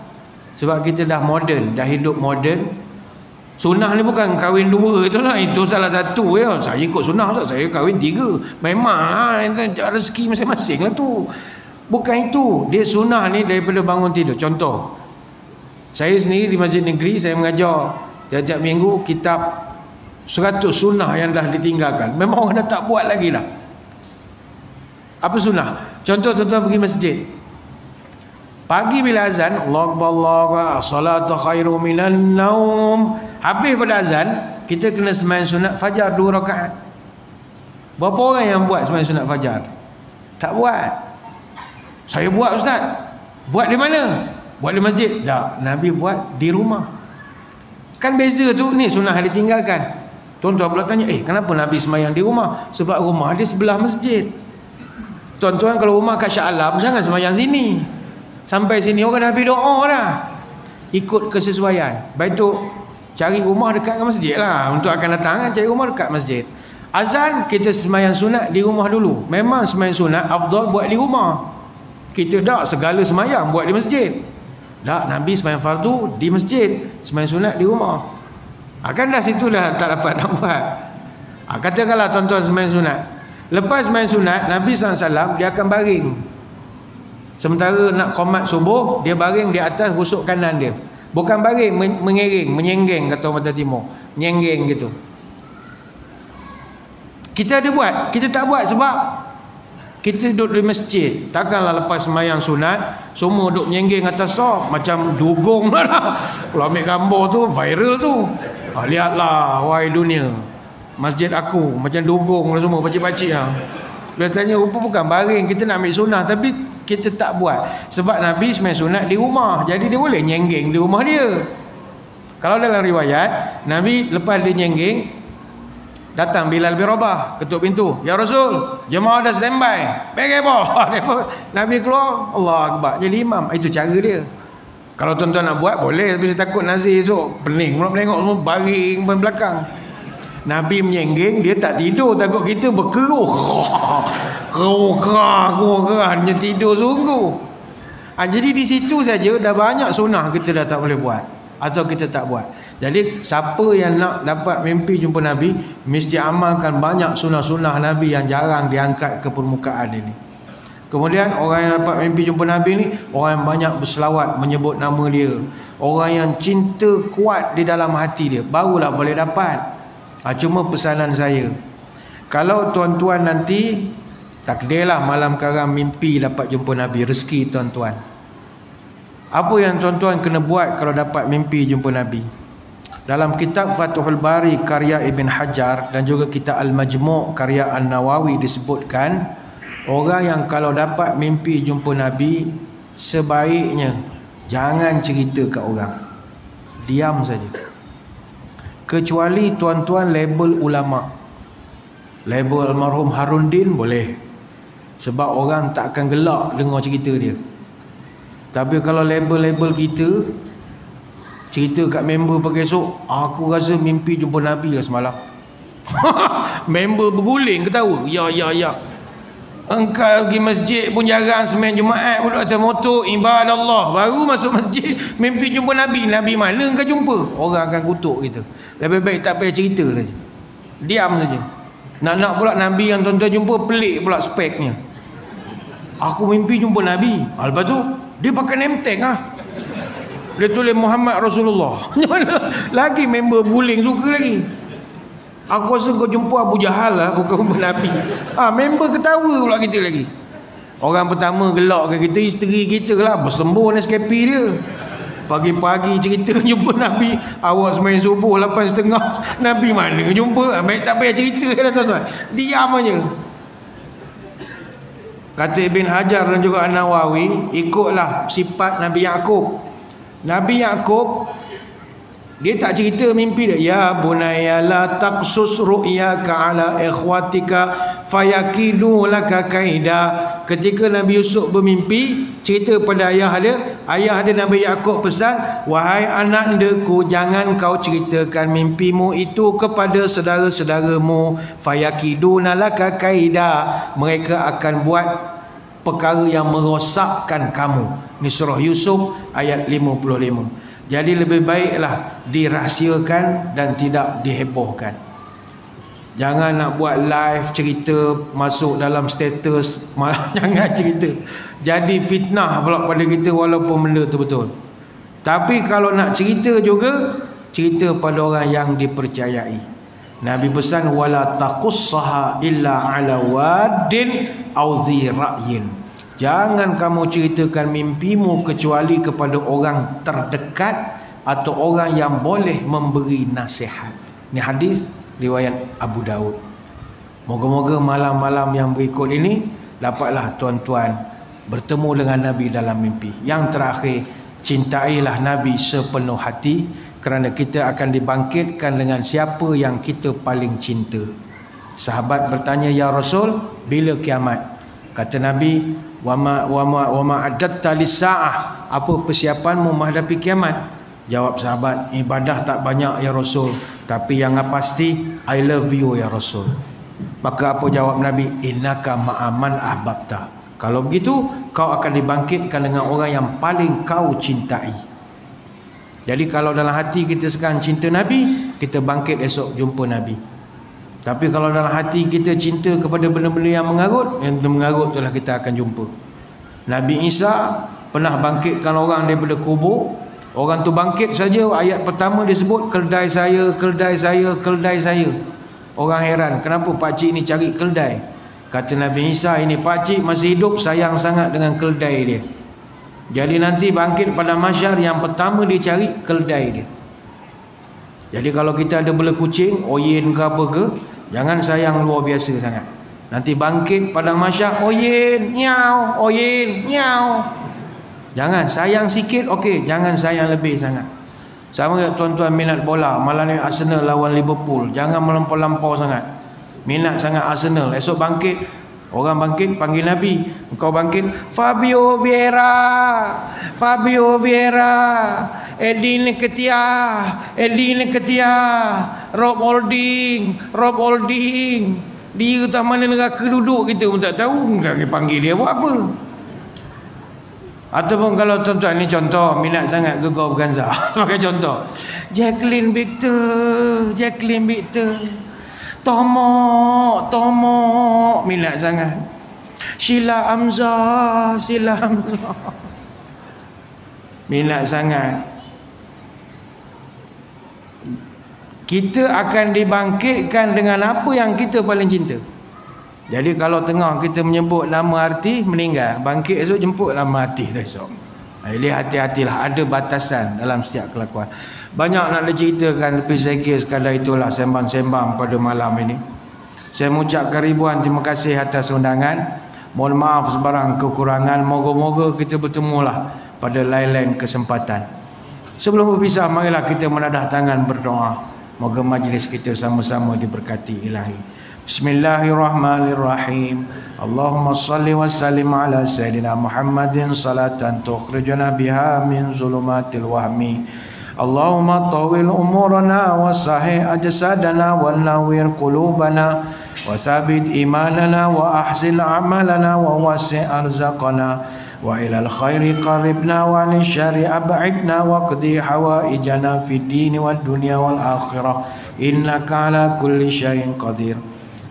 Sebab kita dah moden, dah hidup moden. Sunnah ni bukan kahwin 2 itulah, itu salah satu ya. Saya ikut sunnah, saya kahwin 3. Memanglah rezeki masing-masing lah tu. Bukan itu. Dia sunnah ni daripada bangun tidur. Contoh, saya sendiri di masjid negeri, saya mengajar tiap-tiap minggu kitab 100 sunnah yang dah ditinggalkan. Memang orang dah tak buat lagi dah. Apa sunnah? Contoh, tuan-tuan pergi masjid, pagi bila azan, Allahu Akbar, salatu khairu minan naum. Habis pada azan, kita kena sembahyang sunat fajar 2 rakaat. Berapa orang yang buat sembahyang sunat fajar? Tak buat. Saya buat, ustaz. Buat di mana? Buat di masjid. Tak, Nabi buat di rumah. Kan beza tu. Ni sunnah ditinggalkan. Tuan-tuan pula tanya, kenapa Nabi sembahyang di rumah? Sebab rumah dia sebelah masjid. Tuan-tuan kalau rumah kat Shah Alam, jangan sembahyang sini. Sampai sini orang dah habis doa dah. Ikut kesesuaian. Baik tu cari rumah dekat dengan masjid lah. Untuk akan datang cari rumah dekat masjid. Azan kita sembahyang sunat di rumah dulu. Memang sembahyang sunat afdal buat di rumah. Kita tak segala sembahyang buat di masjid. Tak, Nabi sembahyang fardu di masjid, sembahyang sunat di rumah. Kan dah situ dah tak dapat nak buat. Katakanlah tuan-tuan sembahyang sunat. Lepas sembahyang sunat, Nabi SAW dia akan baring. Sementara nak qomat subuh, dia baring di atas rusuk kanan dia. Bukan baring, mengering, menyenggeng kata orang Timur. Nyenggeng gitu. Kita ada buat, kita tak buat sebab kita duduk di masjid. Takkanlah lepas sembahyang sunat semua duduk menyenggeng atas sof macam dugong lah. Kalau ambil gambar tu viral tu. Lihatlah wahai dunia, masjid aku macam dugong lah semua, pacik-pacik lah. Dia tanya rupa bukan baring, kita nak ambil sunat tapi kita tak buat. Sebab Nabi sembahyang sunat di rumah, jadi dia boleh nyenggeng di rumah dia. Kalau dalam riwayat, Nabi lepas dia nyenggeng, datang Bilal bin Rabah, ketuk pintu. Ya Rasul, jemaah dah standby. Pergi apa? Nabi keluar, Allah Akbar, jadi imam. Itu cara dia. Kalau tuan-tuan nak buat boleh, tapi saya takut nazir esok pening pula menengok semua baring belakang. Nabi menyenggeng, dia tak tidur, takut kita berkeruh. Kerah-kerah tidur sungguh. Jadi di situ saja dah banyak sunnah kita dah tak boleh buat atau kita tak buat. Jadi siapa yang nak dapat mimpi jumpa Nabi, mesti amalkan banyak sunnah-sunnah Nabi yang jarang diangkat ke permukaan ini. Kemudian orang yang dapat mimpi jumpa Nabi ni, orang yang banyak berselawat menyebut nama dia, orang yang cinta kuat di dalam hati dia, barulah boleh dapat. Cuma pesanan saya, kalau tuan-tuan nanti takdirlah malam karang mimpi dapat jumpa Nabi, rezeki tuan-tuan, apa yang tuan-tuan kena buat kalau dapat mimpi jumpa Nabi? Dalam kitab Fathul Bari karya Ibn Hajar dan juga kitab Al-Majmu' karya An-Nawawi disebutkan, orang yang kalau dapat mimpi jumpa Nabi, sebaiknya jangan cerita ke orang, diam saja. Kecuali tuan-tuan label ulama, label almarhum Harundin boleh, sebab orang tak akan gelak dengar cerita dia. Tapi kalau label-label kita, cerita kat member pagi esok, aku rasa mimpi jumpa Nabi lah semalam. Member berguling ketawa, ya. Engkau pergi masjid pun jarang, sembahyang Jumaat pun atas motor, ibadah Allah, baru masuk masjid mimpi jumpa Nabi. Nabi mana engkau jumpa? Orang akan kutuk kita. Lebih baik tak payah cerita saja, diam saja. Nak pula Nabi yang tuan-tuan jumpa pelik pula speknya. Aku mimpi jumpa Nabi, lepas tu dia pakai name tag dia tulis Muhammad Rasulullah. Lagi member guling suka lagi. Aku rasa kau jumpa Abu Jahal lah, bukan jumpa Nabi. Member ketawa pula kita lagi. Orang pertama gelak ke kita, isteri kita lah, bersembur Nescafe dia. Pagi-pagi cerita jumpa Nabi, awak sembahyang subuh 8.30, Nabi mana jumpa? Baik tak payah cerita lah tuan-tuan, diam aja. Kata Ibn Hajar dan juga An-Nawawi, ikutlah sifat Nabi Yaqub. Nabi Yaqub dia tak cerita mimpi dia. Ya bunayya la taqsus ru'yaka ala ikhwatika fayakidu laka kaida. Ketika Nabi Yusuf bermimpi, cerita pada ayah dia Nabi Yaqub pesan, wahai anak andaku, jangan kau ceritakan mimpimu itu kepada saudara-saudaramu, fayakiduna laka kaida, mereka akan buat perkara yang merosakkan kamu. Ni surah Yusuf ayat 55. Jadi lebih baiklah dirahsiakan dan tidak dihebohkan. Jangan nak buat live cerita masuk dalam status, jangan cerita. Jadi fitnah pula pada kita walaupun benda tu betul. Tapi kalau nak cerita juga, cerita pada orang yang dipercayai. Nabi pesan wala taqussaha illa ala wadin au zi ra'yin. Jangan kamu ceritakan mimpimu kecuali kepada orang terdekat atau orang yang boleh memberi nasihat. Ini hadis riwayat Abu Daud. Moga-moga malam-malam yang berikut ini dapatlah tuan-tuan bertemu dengan Nabi dalam mimpi. Yang terakhir, cintailah Nabi sepenuh hati, kerana kita akan dibangkitkan dengan siapa yang kita paling cinta. Sahabat bertanya, ya Rasul, bila kiamat? Kata Nabi, wa ma adatta lis-saah, apa persiapanmu menghadapi kiamat? Jawab sahabat, ibadah tak banyak ya Rasul, tapi yang pasti I love you ya Rasul. Maka apa jawab Nabi? Innaka ma'aman ahbabta. Kalau begitu, kau akan dibangkitkan dengan orang yang paling kau cintai. Jadi kalau dalam hati kita sekarang cinta Nabi, kita bangkit esok jumpa Nabi. Tapi kalau dalam hati kita cinta kepada benda-benda yang mengarut itulah kita akan jumpa. Nabi Isa pernah bangkitkan orang daripada kubur. Orang tu bangkit saja, ayat pertama dia sebut keldai saya, keldai saya, keldai saya. Orang heran, kenapa pakcik ni cari keldai? Kata Nabi Isa, ini pakcik masih hidup, sayang sangat dengan keldai dia. Jadi nanti bangkit pada mahsyar, yang pertama dia cari keldai dia. Jadi kalau kita ada bela kucing, oyen ke apa ke, jangan sayang luar biasa sangat. Nanti bangkit pada mahsyar, oyen, nyau, oyen, nyau. Jangan, sayang sikit, okey. Jangan sayang lebih sangat. Sama tuan-tuan minat bola, malam ni Arsenal lawan Liverpool. Jangan melampau-lampau sangat. Minat sangat Arsenal. Esok bangkit, orang bangkit panggil Nabi. Engkau bangkit, Fabio Vieira, Fabio Vieira, Edin Nketiah, Edin Nketiah, Rob Holding, Rob Holding. Dia tak mana neraka duduk, kita pun tak tahu. Kita panggil dia buat apa? Ataupun kalau tuan-tuan ni contoh, minat sangat Gegar Organza. Pakai contoh, Jacqueline Victor, Jacqueline Victor, Tomok, minat sangat. Sheila Hamzah, Sheila Hamzah, minat sangat. Kita akan dibangkitkan dengan apa yang kita paling cinta. Jadi kalau tengah kita menyebut nama artis, meninggal, bangkit esok jemput nama artis esok. Jadi hati-hatilah, ada batasan dalam setiap kelakuan. Banyak nak diceritakan, tapi saya kira sekadar itulah sembang-sembang pada malam ini. Saya mengucapkan ribuan terima kasih atas undangan. Mohon maaf sebarang kekurangan. Moga-moga kita bertemulah pada lain-lain kesempatan. Sebelum berpisah, marilah kita menadah tangan berdoa. Moga majlis kita sama-sama diberkati Ilahi. Bismillahirrahmanirrahim. Allahumma salli wa sallim ala Sayyidina Muhammadin salatan tukhrijuna biha min zulumatil wahmi. Allahumma tawil umurana wa sahih ajsadana wa nawwir qulubana wa thabit imanana wa ahsin amalana wa wasi' arzaqana wa ilal khairi qaribna wa anil syarri ab'idna wa qdi hawaijana fid dini wad dunya wal akhirah innaka ala kulli syai'in qadir.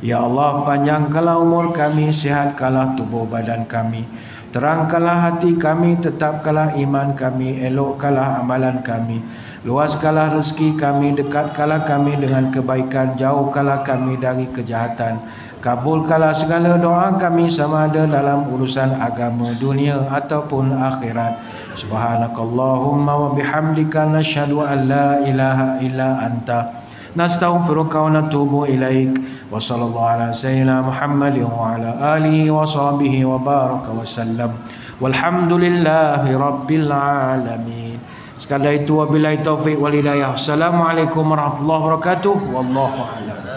Ya Allah, panjangkanlah umur kami, sihatkanlah tubuh badan kami, terangkanlah hati kami, tetapkanlah iman kami, elokkanlah amalan kami, luaskanlah rezeki kami, dekatkanlah kami dengan kebaikan, jauhkanlah kami dari kejahatan, kabulkanlah segala doa kami sama ada dalam urusan agama, dunia ataupun akhirat. Subhanakallahumma wa bihamdika nasyhadu an la ilaha illa anta nastaghfiruka wa natubu ilaik. Wa sallallahu ala sayyidina Muhammadin wa ala alihi wa sahbihi wa baraka wa sallam. Walhamdulillahi rabbil alamin. Sekadar itu wabillahi taufiq wal hidayah. Assalamualaikum warahmatullahi wabarakatuh. Wallahu a'lam.